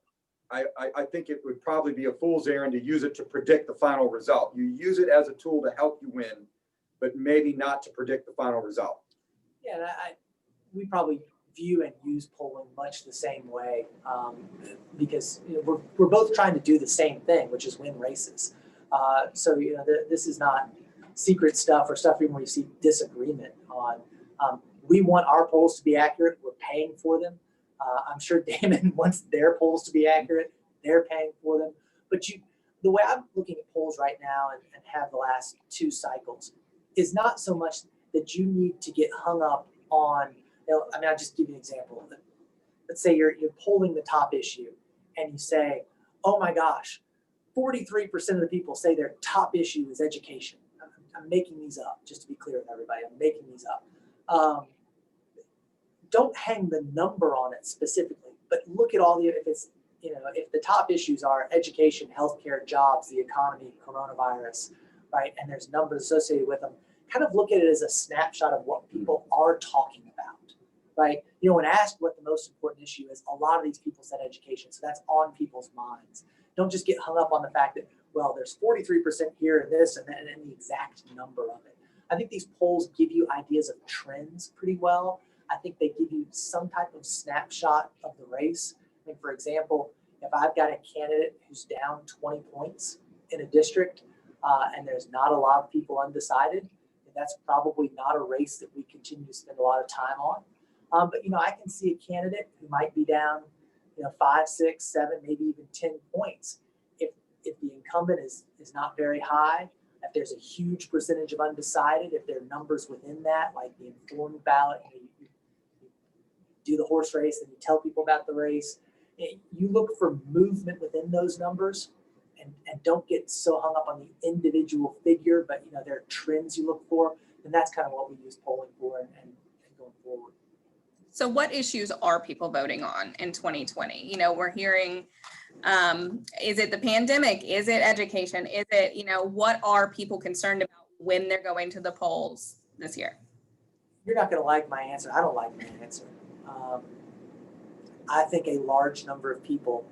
I think it would probably be a fool's errand to use it to predict the final result. You use it as a tool to help you win, but maybe not to predict the final result. Yeah, and we probably view and use polling much the same way because we're both trying to do the same thing, which is win races. So this is not secret stuff or stuff even where you see disagreement on. We want our polls to be accurate. We're paying for them. I'm sure Damon wants their polls to be accurate. They're paying for them. But the way I'm looking at polls right now and have the last two cycles is not so much that you need to get hung up on. I'll just give you an example. Let's say you're polling the top issue and you say, oh my gosh, 43% of the people say their top issue is education. I'm making these up, just to be clear with everybody. I'm making these up. Don't hang the number on it specifically, but look at if the top issues are education, healthcare, jobs, the economy, coronavirus, right? And there's numbers associated with them. Kind of look at it as a snapshot of what people are talking about, right? When asked what the most important issue is, a lot of these people said education. So that's on people's minds. Don't just get hung up on the fact that, well, there's 43% here and this and then and the exact number of it. I think these polls give you ideas of trends pretty well. I think they give you some type of snapshot of the race. I mean, for example, if I've got a candidate who's down 20 points in a district and there's not a lot of people undecided, that's probably not a race that we continue to spend a lot of time on. But I can see a candidate who might be down, 5, 6, 7, maybe even 10 points. If the incumbent is not very high, if there's a huge percentage of undecided, if there are numbers within that, like the informed ballot, you do the horse race and you tell people about the race, You look for movement within those numbers, and don't get so hung up on the individual figure, but there are trends you look for, and that's kind of what we use polling for and going forward. So what issues are people voting on in 2020? We're hearing, is it the pandemic? Is it education? Is it, what are people concerned about when they're going to the polls this year? You're not going to like my answer. I don't like my answer. I think a large number of people,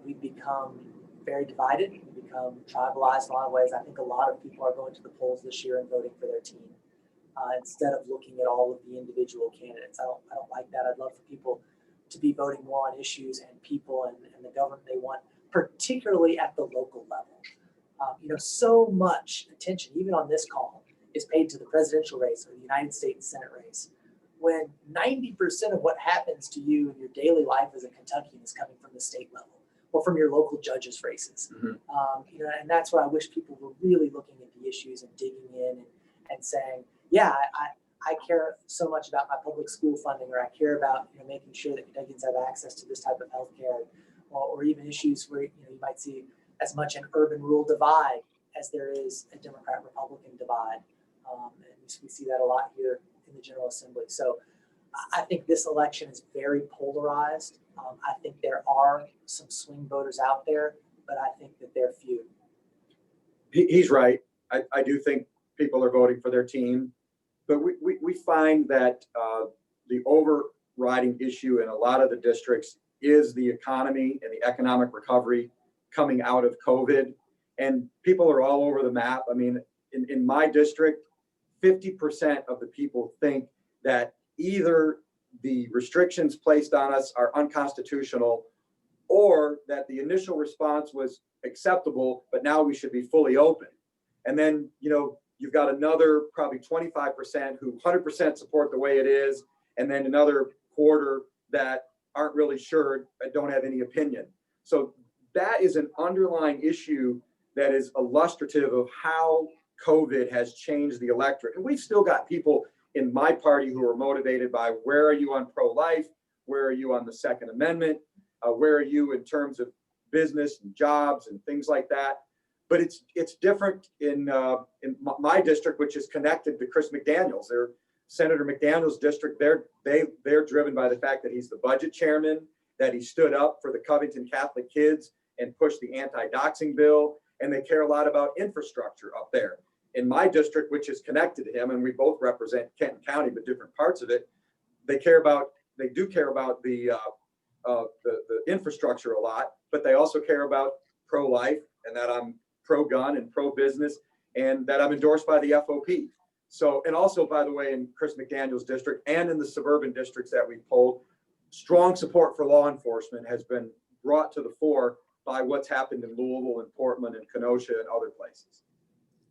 we've become very divided. We've become tribalized in a lot of ways. I think a lot of people are going to the polls this year and voting for their team instead of looking at all of the individual candidates. I don't like that. I'd love for people to be voting more on issues and people and the government they want, particularly at the local level. So much attention, even on this call, is paid to the presidential race or the United States Senate race, when 90% of what happens to you in your daily life as a Kentuckian is coming from the state level or from your local judges' races. Mm-hmm. And that's why I wish people were really looking at the issues and digging in and saying, yeah, I care so much about my public school funding, or I care about making sure that Kentuckians have access to this type of health care, or even issues where you might see as much an urban-rural divide as there is a Democrat-Republican divide. And we see that a lot here in the General Assembly. So I think this election is very polarized. I think there are some swing voters out there, but I think that they're few. He's right. I do think people are voting for their team, but we find that the overriding issue in a lot of the districts is the economy and the economic recovery coming out of COVID. And people are all over the map. I mean, in my district, 50% of the people think that either the restrictions placed on us are unconstitutional, or that the initial response was acceptable, but now we should be fully open. And then, you've got another probably 25% who 100% support the way it is, and then another quarter that aren't really sure and don't have any opinion. So that is an underlying issue that is illustrative of how COVID has changed the electorate. And we've still got people in my party who are motivated by, where are you on pro-life? Where are you on the Second Amendment? Where are you in terms of business and jobs and things like that? But it's different in my district, which is connected to Chris McDaniels. They're Senator McDaniels' district. They're driven by the fact that he's the budget chairman, that he stood up for the Covington Catholic kids and pushed the anti-doxing bill, and they care a lot about infrastructure up there. In my district, which is connected to him, and we both represent Kenton County, but different parts of it, they do care about the infrastructure a lot, but they also care about pro-life, and that I'm pro-gun and pro-business, and that I'm endorsed by the FOP. So, and also, by the way, in Chris McDaniel's district and in the suburban districts that we polled, strong support for law enforcement has been brought to the fore by what's happened in Louisville and Portland and Kenosha and other places.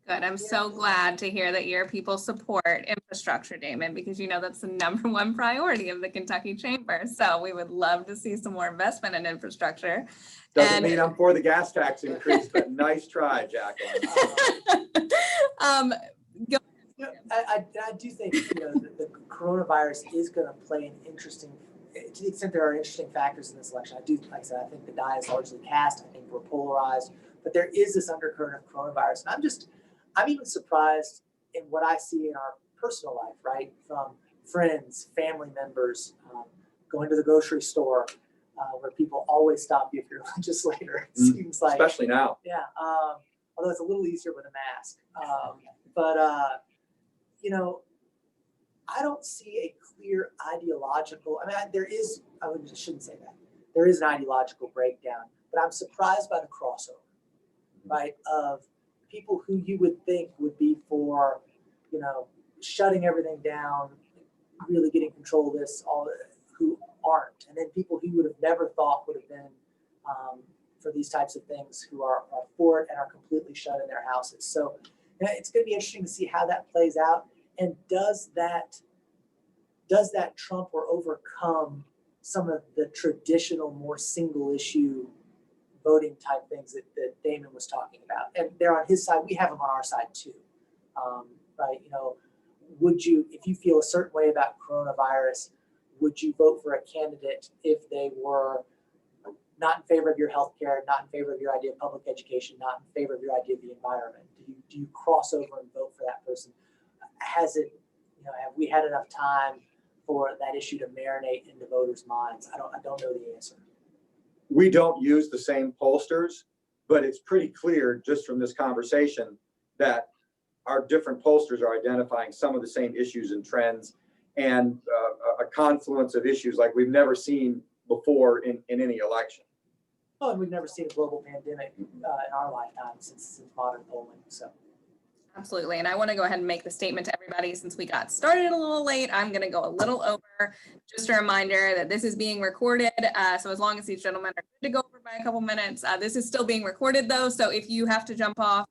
Good. I'm so glad to hear that your people support infrastructure, Damon, because that's the number one priority of the Kentucky Chamber. So we would love to see some more investment in infrastructure. Doesn't mean I'm for the gas tax increase, but nice try, Jacqueline. I do think the coronavirus is going to play an interesting, to the extent there are interesting factors in this election. Like I said, I think the die is largely cast. I think we're polarized, but there is this undercurrent of coronavirus, and I'm even surprised in what I see in our personal life, right? From friends, family members, going to the grocery store, where people always stop you if you're a legislator. It seems like, especially now. Yeah. Although it's a little easier with a mask. But I don't see a clear ideological, I shouldn't say that. There is an ideological breakdown, but I'm surprised by the crossover, right? Of people who you would think would be for, shutting everything down, really getting control of this, who aren't. And then people who you would have never thought would have been for these types of things, who are for it and are completely shut in their houses. So it's going to be interesting to see how that plays out. And does that trump or overcome some of the traditional, more single issue voting type things that Damon was talking about? And they're on his side. We have them on our side too, right? Would you, if you feel a certain way about coronavirus, would you vote for a candidate if they were not in favor of your healthcare, not in favor of your idea of public education, not in favor of your idea of the environment? Do you cross over and vote for that person? Has it, have we had enough time for that issue to marinate into voters' minds? I don't know the answer. We don't use the same pollsters, but it's pretty clear just from this conversation that our different pollsters are identifying some of the same issues and trends and a confluence of issues like we've never seen before in any election. Oh, and we've never seen a global pandemic in our lifetime since modern polling. So. Absolutely. And I want to go ahead and make the statement to everybody, since we got started a little late, I'm going to go a little over. Just a reminder that this is being recorded. So as long as these gentlemen are good to go over by a couple minutes, this is still being recorded though. So if you have to jump off,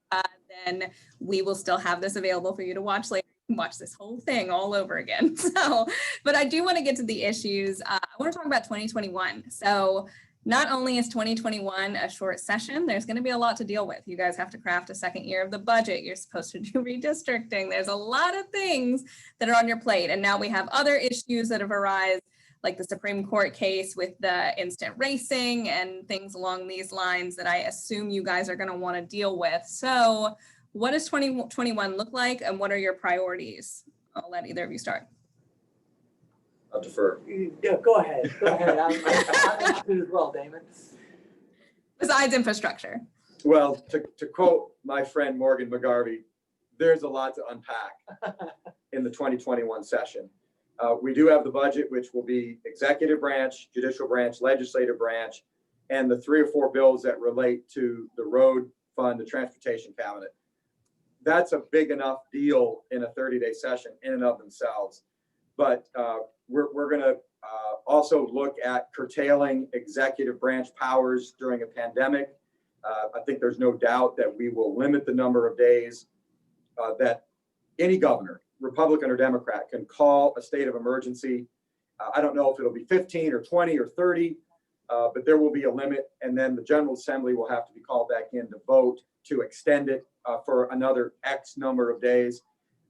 then we will still have this available for you to watch later. You can watch this whole thing all over again. So, but I do want to get to the issues. I want to talk about 2021. So not only is 2021 a short session, there's going to be a lot to deal with. You guys have to craft a second year of the budget. You're supposed to do redistricting. There's a lot of things that are on your plate. And now we have other issues that have arisen, like the Supreme Court case with the instant racing and things along these lines that I assume you guys are going to want to deal with. So what does 2021 look like, and what are your priorities? I'll let either of you start. I'll defer. Yeah, go ahead. Go ahead. I'm interested as well, Damon. Besides infrastructure. Well, to quote my friend Morgan McGarvey, there's a lot to unpack in the 2021 session. We do have the budget, which will be executive branch, judicial branch, legislative branch, and the 3 or 4 bills that relate to the road fund, the transportation cabinet. That's a big enough deal in a 30-day session in and of themselves. But we're going to also look at curtailing executive branch powers during a pandemic. I think there's no doubt that we will limit the number of days that any governor, Republican or Democrat, can call a state of emergency. I don't know if it'll be 15 or 20 or 30, but there will be a limit. And then the General Assembly will have to be called back in to vote to extend it for another X number of days.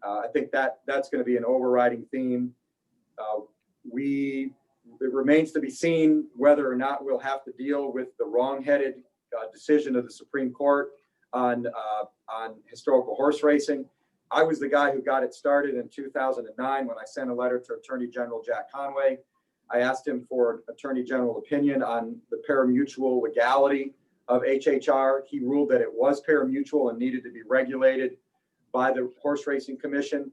I think that's going to be an overriding theme. It remains to be seen whether or not we'll have to deal with the wrong-headed decision of the Supreme Court on historical horse racing. I was the guy who got it started in 2009 when I sent a letter to Attorney General Jack Conway. I asked him for Attorney General opinion on the parimutuel legality of HHR. He ruled that it was parimutuel and needed to be regulated by the Horse Racing Commission.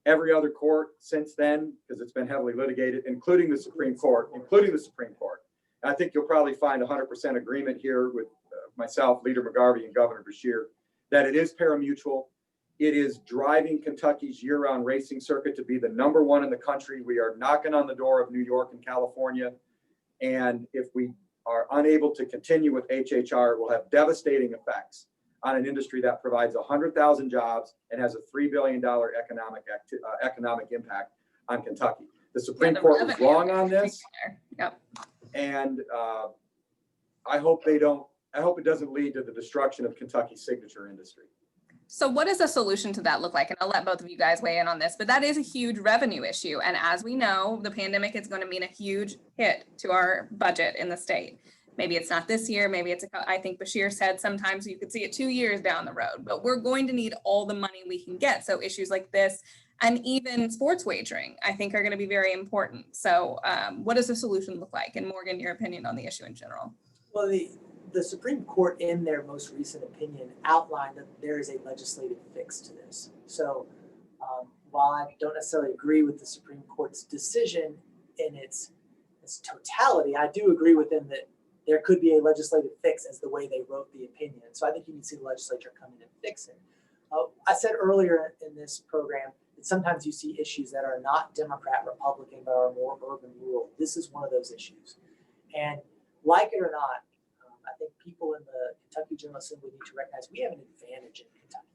Every other court since then, because it's been heavily litigated, including the Supreme Court. And I think you'll probably find 100% agreement here with myself, Leader McGarvey, and Governor Beshear, that it is parimutuel. It is driving Kentucky's year-round racing circuit to be the #1 in the country. We are knocking on the door of New York and California. And if we are unable to continue with HHR, it will have devastating effects on an industry that provides 100,000 jobs and has a $3 billion economic impact on Kentucky. The Supreme Court was wrong on this. Yep. And I hope it doesn't lead to the destruction of Kentucky's signature industry. So what does a solution to that look like? And I'll let both of you guys weigh in on this, but that is a huge revenue issue. And as we know, the pandemic is going to mean a huge hit to our budget in the state. Maybe it's not this year, maybe I think Beshear said sometimes you could see it 2 years down the road, but we're going to need all the money we can get. So issues like this and even sports wagering, I think, are going to be very important. So what does the solution look like? And Morgan, your opinion on the issue in general? Well, the Supreme Court, in their most recent opinion, outlined that there is a legislative fix to this. So while I don't necessarily agree with the Supreme Court's decision in its totality, I do agree with them that there could be a legislative fix as the way they wrote the opinion. So I think you need to see the legislature come in and fix it. I said earlier in this program that sometimes you see issues that are not Democrat, Republican, but are more urban, rural. This is one of those issues. And like it or not, I think people in the Kentucky General Assembly need to recognize we have an advantage in Kentucky.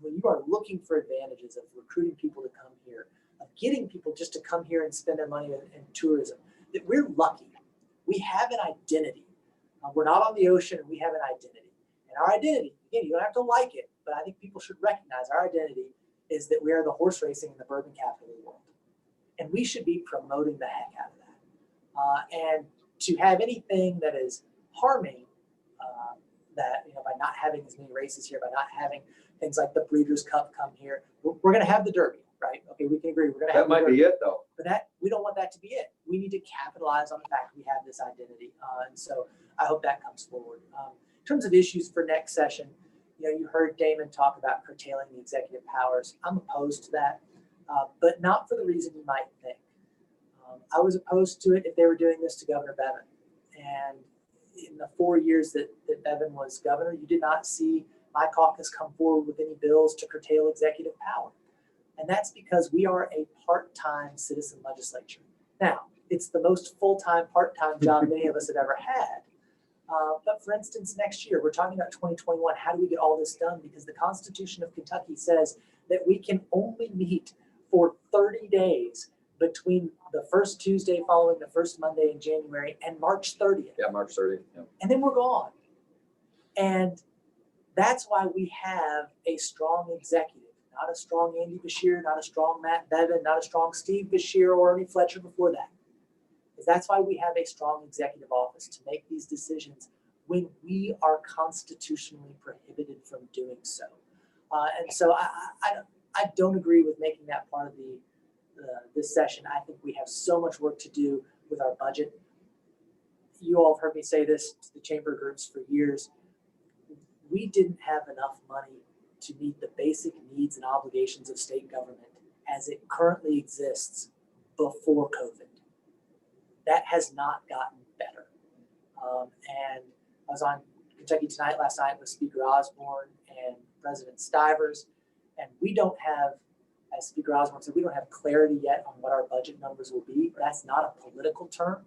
When you are looking for advantages of recruiting people to come here, of getting people just to come here and spend their money in tourism, that we're lucky. We have an identity. We're not on the ocean, and we have an identity. And our identity, again, you don't have to like it, but I think people should recognize our identity is that we are the horse racing and the bourbon capital of the world. And we should be promoting the heck out of that. And to have anything that is harming that, by not having as many races here, by not having things like the Breeders' Cup come here. We're going to have the Derby, right? Okay, we can agree. We're going to have That might be it, though. but we don't want that to be it. We need to capitalize on the fact we have this identity. And so I hope that comes forward. In terms of issues for next session, you heard Damon talk about curtailing the executive powers. I'm opposed to that, but not for the reason you might think. I was opposed to it if they were doing this to Governor Bevin. And in the 4 years that Bevin was governor, you did not see my caucus come forward with any bills to curtail executive power. And that's because we are a part-time citizen legislature. Now, it's the most full-time, part-time job many of us have ever had. But for instance, next year, we're talking about 2021. How do we get all this done? Because the Constitution of Kentucky says that we can only meet for 30 days between the first Tuesday following the first Monday in January and March 30th. Yeah, March 30th. Yeah. And then we're gone. And that's why we have a strong executive, not a strong Andy Beshear, not a strong Matt Bevin, not a strong Steve Beshear or Ernie Fletcher before that. Because that's why we have a strong executive office to make these decisions when we are constitutionally prohibited from doing so. And so I don't agree with making that part of this session. I think we have so much work to do with our budget. You all have heard me say this to the chamber groups for years. We didn't have enough money to meet the basic needs and obligations of state government as it currently exists before COVID. That has not gotten better. And I was on Kentucky Tonight last night with Speaker Osborne and President Stivers, and we don't have, as Speaker Osborne said, we don't have clarity yet on what our budget numbers will be. But that's not a political term.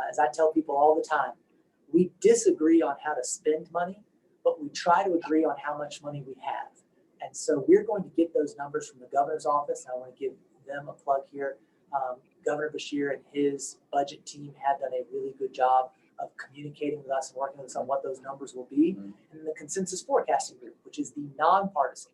As I tell people all the time, we disagree on how to spend money, but we try to agree on how much money we have. And so we're going to get those numbers from the governor's office. I want to give them a plug here. Governor Beshear and his budget team have done a really good job of communicating with us and working with us on what those numbers will be. Mm-hmm. And the consensus forecasting group, which is the nonpartisan,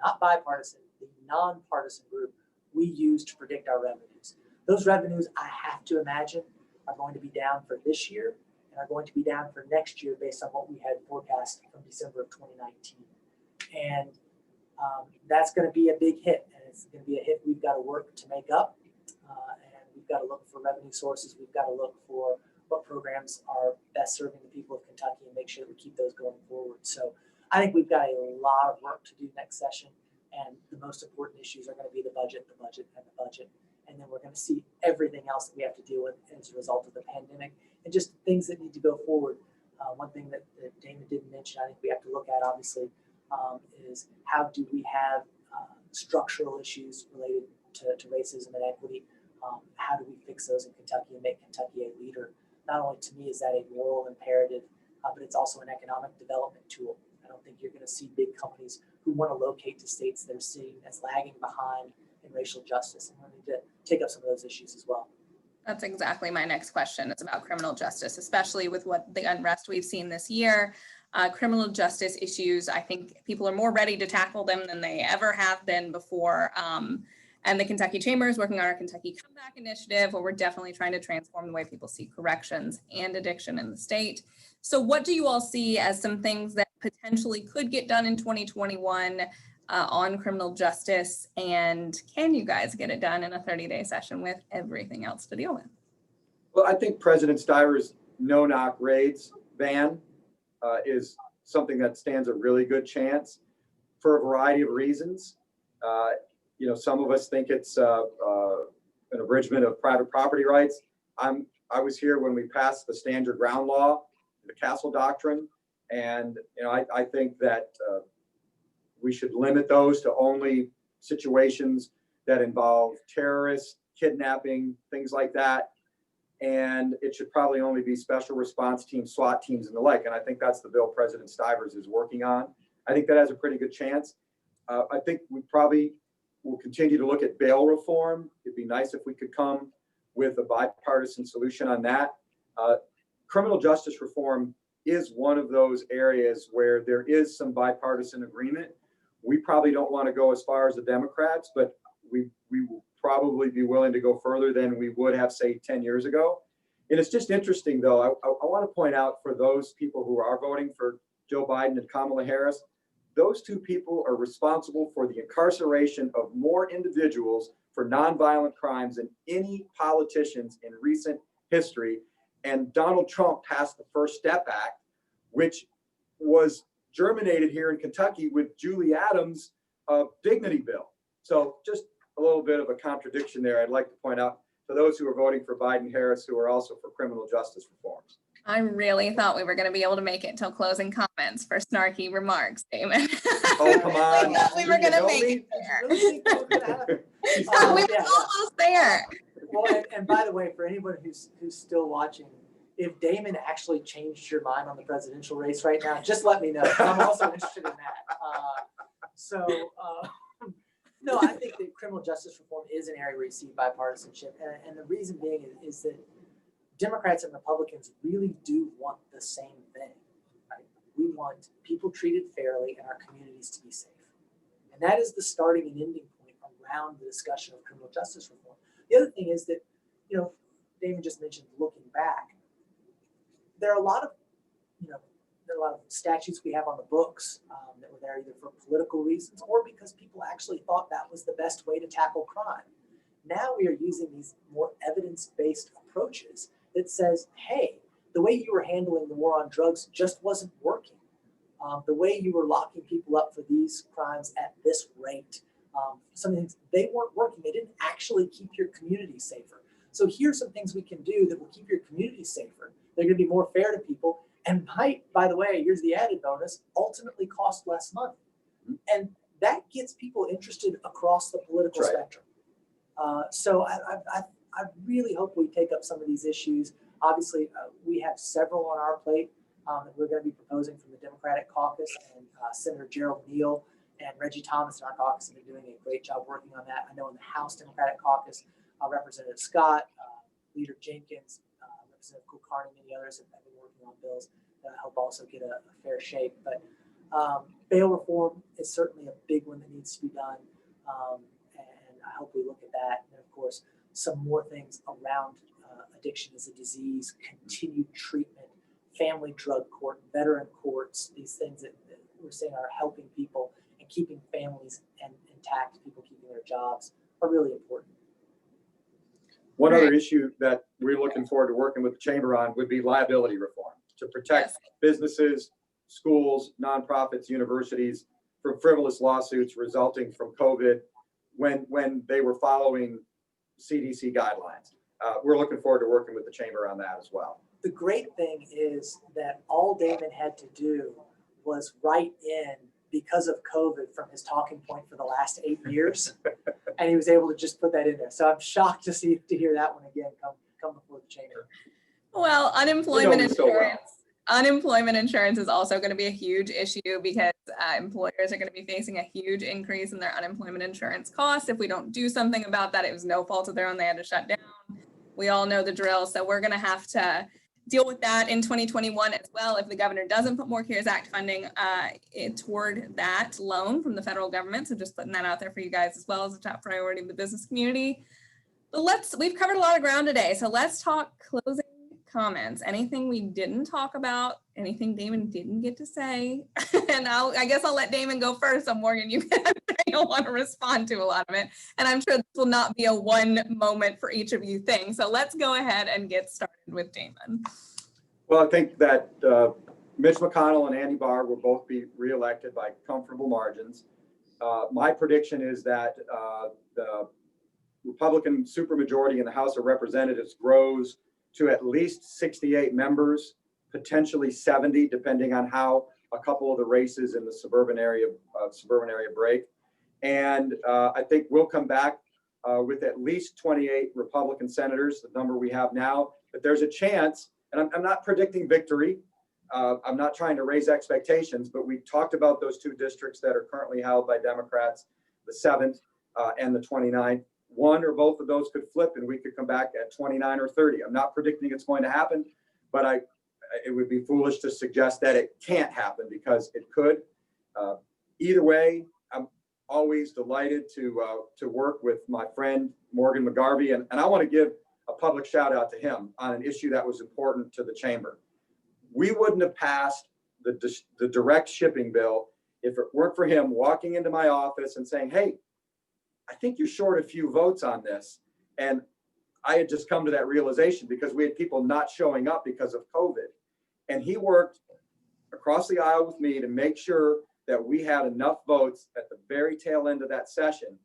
not bipartisan, the nonpartisan group we use to predict our revenues. Those revenues, I have to imagine, are going to be down for this year and are going to be down for next year based on what we had forecast from December of 2019. And that's going to be a big hit, and it's going to be a hit we've got to work to make up. And we've got to look for revenue sources. We've got to look for what programs are best serving the people of Kentucky and make sure that we keep those going forward. So I think we've got a lot of work to do next session, and the most important issues are going to be the budget, and the budget. And then we're going to see everything else that we have to deal with as a result of the pandemic and just things that need to go forward. One thing that Damon didn't mention, I think we have to look at, obviously, is how do we have structural issues related to racism and equity. How do we fix those in Kentucky and make Kentucky a leader? Not only to me is that a moral imperative, but it's also an economic development tool. I don't think you're going to see big companies who want to locate to states that are seen as lagging behind in racial justice. And we need to take up some of those issues as well. That's exactly my next question. It's about criminal justice, especially with what the unrest we've seen this year. Criminal justice issues, I think people are more ready to tackle them than they ever have been before. And the Kentucky Chamber is working on our Kentucky Comeback Initiative, where we're definitely trying to transform the way people see corrections and addiction in the state. So what do you all see as some things that potentially could get done in 2021 on criminal justice? And can you guys get it done in a 30-day session with everything else to deal with? Well, I think President Stiver's no-knock raids ban is something that stands a really good chance for a variety of reasons. Some of us think it's an abridgment of private property rights. I was here when we passed the Stand Your Ground law, the Castle Doctrine, and I think that we should limit those to only situations that involve terrorists, kidnapping, things like that. And it should probably only be special response teams, SWAT teams, and the like. And I think that's the bill President Stivers is working on. I think that has a pretty good chance. I think we probably will continue to look at bail reform. It'd be nice if we could come with a bipartisan solution on that. Criminal justice reform is one of those areas where there is some bipartisan agreement. We probably don't want to go as far as the Democrats, but we will probably be willing to go further than we would have, say, 10 years ago. And it's just interesting, though. I want to point out for those people who are voting for Joe Biden and Kamala Harris, those two people are responsible for the incarceration of more individuals for nonviolent crimes than any politicians in recent history. And Donald Trump passed the First Step Act, which was germinated here in Kentucky with Julie Adams' dignity bill. So just a little bit of a contradiction there. I'd like to point out to those who are voting for Biden-Harris, who are also for criminal justice reforms. I really thought we were going to be able to make it till closing comments for snarky remarks, Damon. Oh, come on. I thought we were going to make it there. We were almost there. Well, and by the way, for anyone who's still watching, if Damon actually changed your mind on the presidential race right now, just let me know. I'm also interested in that. No, I think that criminal justice reform is an area where you see bipartisanship. And the reason being is that Democrats and Republicans really do want the same thing. Right? We want people treated fairly and our communities to be safe. And that is the starting and ending point around the discussion of criminal justice reform. The other thing is that, Damon just mentioned looking back. There are a lot of statutes we have on the books that were there either for political reasons or because people actually thought that was the best way to tackle crime. Now we are using these more evidence-based approaches that says, hey, the way you were handling the war on drugs just wasn't working. The way you were locking people up for these crimes at this rate, some things, they weren't working. They didn't actually keep your community safer. So here's some things we can do that will keep your community safer. They're going to be more fair to people and might, by the way, here's the added bonus, ultimately cost less money. And that gets people interested across the political spectrum. So I really hope we take up some of these issues. Obviously, we have several on our plate that we're going to be proposing from the Democratic caucus, and Senator Gerald Neal and Reggie Thomas in our caucus have been doing a great job working on that. I know in the House Democratic caucus, Representative Scott, Leader Jenkins, Representative Kulkarni, and many others have been working on bills that I hope also get a fair shake. But bail reform is certainly a big one that needs to be done, and I hope we look at that. And of course, some more things around addiction as a disease, continued treatment, family drug court, veteran courts, these things that we're saying are helping people and keeping families intact, people keeping their jobs are really important. One other issue that we're looking forward to working with the chamber on would be liability reform to protect businesses, schools, nonprofits, universities from frivolous lawsuits resulting from COVID when they were following CDC guidelines. We're looking forward to working with the chamber on that as well. The great thing is that all Damon had to do was write in because of COVID from his talking point for the last 8 years. And he was able to just put that in there. So I'm shocked to hear that one again come before the chamber. Well, unemployment insurance is also going to be a huge issue because employers are going to be facing a huge increase in their unemployment insurance costs. If we don't do something about that, it was no fault of their own. They had to shut down. We all know the drill. So we're going to have to deal with that in 2021 as well. If the governor doesn't put more CARES Act funding toward that loan from the federal government. So just putting that out there for you guys as well as a top priority of the business community. But we've covered a lot of ground today. So let's talk closing comments. Anything we didn't talk about, anything Damon didn't get to say. And I guess I'll let Damon go first. So Morgan, you'll want to respond to a lot of it. And I'm sure this will not be a one moment for each of you thing. So let's go ahead and get started with Damon. Well, I think that Mitch McConnell and Andy Barr will both be reelected by comfortable margins. My prediction is that the Republican supermajority in the House of Representatives grows to at least 68 members, potentially 70, depending on how a couple of the races in the suburban area break. And I think we'll come back with at least 28 Republican senators, the number we have now. But there's a chance, and I'm not predicting victory. I'm not trying to raise expectations, but we talked about those two districts that are currently held by Democrats, the 7th and the 29th. One or both of those could flip and we could come back at 29 or 30. I'm not predicting it's going to happen, but it would be foolish to suggest that it can't happen because it could. Either way, I'm always delighted to work with my friend Morgan McGarvey, and I want to give a public shout out to him on an issue that was important to the chamber. We wouldn't have passed the direct shipping bill if it weren't for him walking into my office and saying, hey, I think you're short a few votes on this. And I had just come to that realization because we had people not showing up because of COVID. And he worked across the aisle with me to make sure that we had enough votes at the very tail end of that session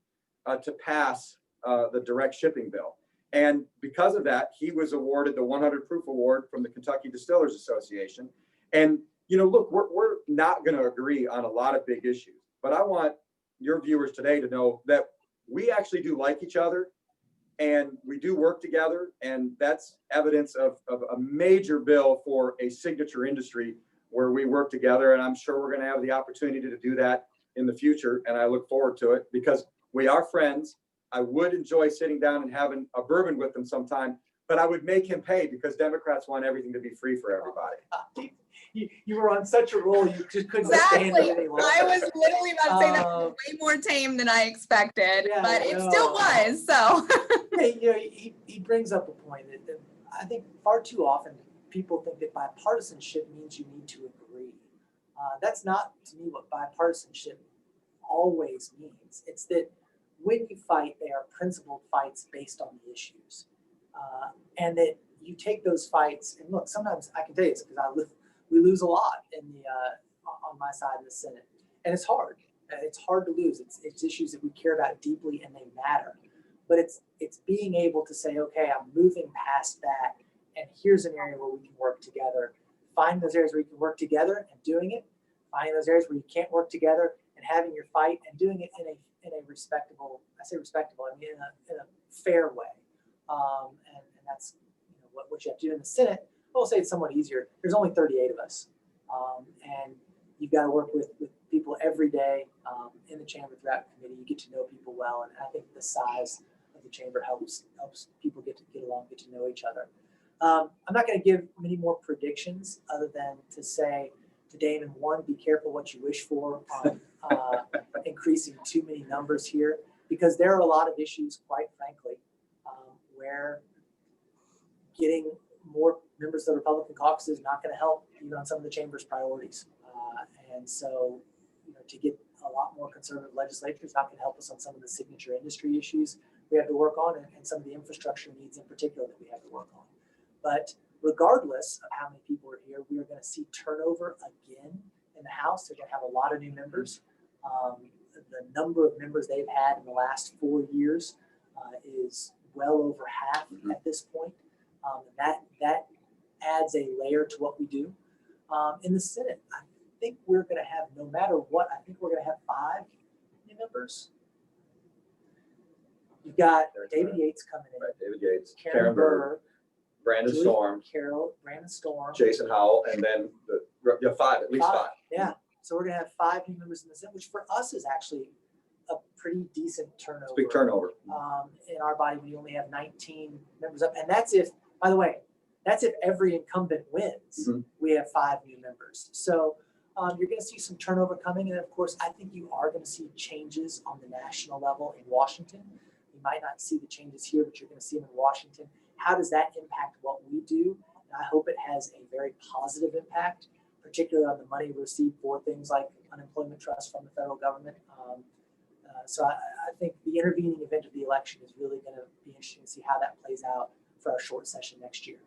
to pass the direct shipping bill. And because of that, he was awarded the 100 Proof Award from the Kentucky Distillers Association. And, you know, look, we're not going to agree on a lot of big issues, but I want your viewers today to know that we actually do like each other and we do work together. And that's evidence of a major bill for a signature industry where we work together. And I'm sure we're going to have the opportunity to do that in the future. And I look forward to it because we are friends. I would enjoy sitting down and having a bourbon with him sometime, but I would make him pay because Democrats want everything to be free for everybody. You were on such a roll, you just couldn't stand Exactly. it any longer. I was literally about to say that was way more tame than I expected, Yeah, but it no. still was. So Hey, you know, he brings up a point that I think far too often people think that bipartisanship means you need to agree. That's not, to me, what bipartisanship always means. It's that when you fight, they are principled fights based on the issues. And that you take those fights, and look, sometimes I can tell you this because we lose a lot in the on my side of the Senate. And it's hard. It's hard to lose. It's issues that we care about deeply and they matter. But it's being able to say, okay, I'm moving past that, and here's an area where we can work together. Find those areas where you can work together and doing it. Finding those areas where you can't work together and having your fight and doing it in a respectable, I say respectable, I mean in a fair way. And that's, you know, what you have to do in the Senate. I'll say it's somewhat easier. There's only 38 of us. And you've got to work with people every day in the chamber throughout the committee. You get to know people well. And I think the size of the chamber helps people get along, get to know each other. I'm not going to give many more predictions other than to say to Damon, one, be careful what you wish for on increasing too many numbers here, because there are a lot of issues, quite frankly, where getting more members of the Republican caucus is not going to help even on some of the chamber's priorities. And so, you know, to get a lot more conservative legislature is not going to help us on some of the signature industry issues we have to work on and some of the infrastructure needs in particular that we have to work on. But regardless of how many people are here, we are going to see turnover again in the House. They're going to have a lot of new members. The number of members they've had in the last 4 years is well over half at this point. That adds a layer to what we do. In the Senate, I think we're going to have, no matter what, I think we're going to have 5 new members. You've got David Yates coming in. Right, David Yates, Karen Burr, Brandon Julie Storm, Brandon Storm. Jason Howell, and then at least five. Yeah. So we're going to have 5 new members in the Senate, which for us is actually a pretty decent turnover. It's a big turnover. In our body, we only have 19 members up. And that's if, by the way, that's if every incumbent wins. Mm-hmm. We have 5 new members. So you're going to see some turnover coming. And of course, I think you are going to see changes on the national level in Washington. You might not see the changes here, but you're going to see them in Washington. How does that impact what we do? And I hope it has a very positive impact, particularly on the money received for things like unemployment trust from the federal government. So I think the intervening event of the election is really going to be interesting to see how that plays out for our short session next year.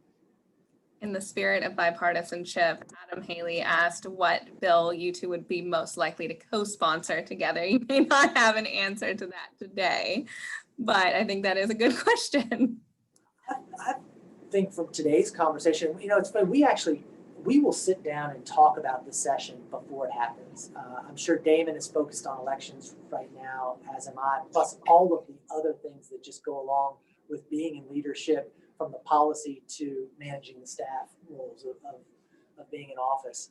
in the spirit of bipartisanship, Adam Haley asked what bill you two would be most likely to co-sponsor together. You may not have an answer to that today, but I think that is a good question. I think from today's conversation, it's funny, we will sit down and talk about the session before it happens. I'm sure Damon is focused on elections right now, as am I, plus all of the other things that just go along with being in leadership, from the policy to managing the staff roles of being in office.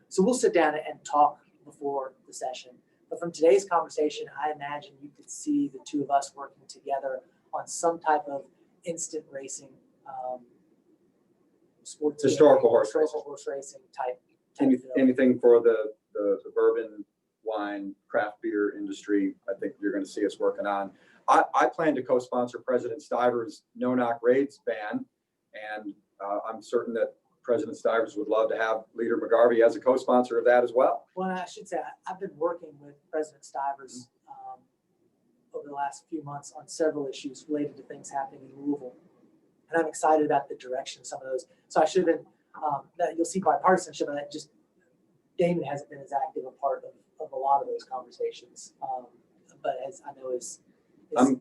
So we'll sit down and talk before the session. But from today's conversation, I imagine you could see the two of us working together on some type of instant racing, sports, historical horse racing type. Anything for the bourbon, wine, craft beer industry, I think you're going to see us working on. I plan to co-sponsor President Stiver's no-knock raids ban, and I'm certain that President Stivers would love to have Leader McGarvey as a co-sponsor of that as well. Well, I should say, I've been working with President Stivers over the last few months on several issues related to things happening in Louisville. And I'm excited about the direction of some of those. So I should have been, that you'll see bipartisanship, and that just, Damon hasn't been as active a part of a lot of those conversations. But as I know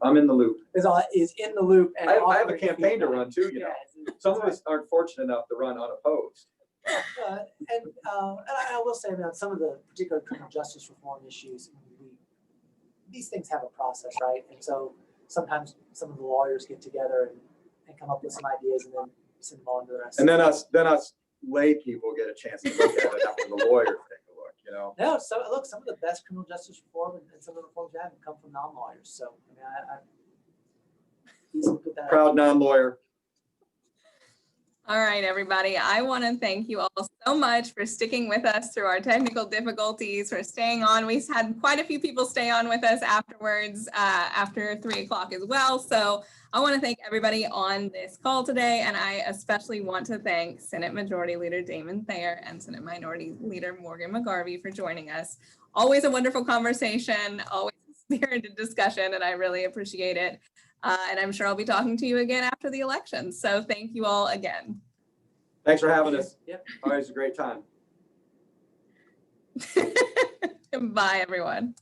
I'm in the loop. is in the loop. And I have a offering campaign to feedback. run too, you know. Some of us aren't fortunate enough to run unopposed. And I will say, on some of the particular criminal justice reform issues, these things have a process, right? And so sometimes some of the lawyers get together and come up with some ideas and then send them on to the rest. And then us lay people get a chance to look at it after the lawyers take a look, you know. No, so look, some of the best criminal justice reform and some of the reforms we have come from non-lawyers. So I mean, I easily put that Proud non-lawyer. All right, everybody. I want to thank you all so much for sticking with us through our technical difficulties, for staying on. We've had quite a few people stay on with us afterwards, after 3 o'clock as well. So I want to thank everybody on this call today. And I especially want to thank Senate Majority Leader Damon Thayer and Senate Minority Leader Morgan McGarvey for joining us. Always a wonderful conversation, always a spirited discussion, and I really appreciate it. And I'm sure I'll be talking to you again after the election. So thank you all again. Thanks for having us. Yep. Always a great time. Bye, everyone.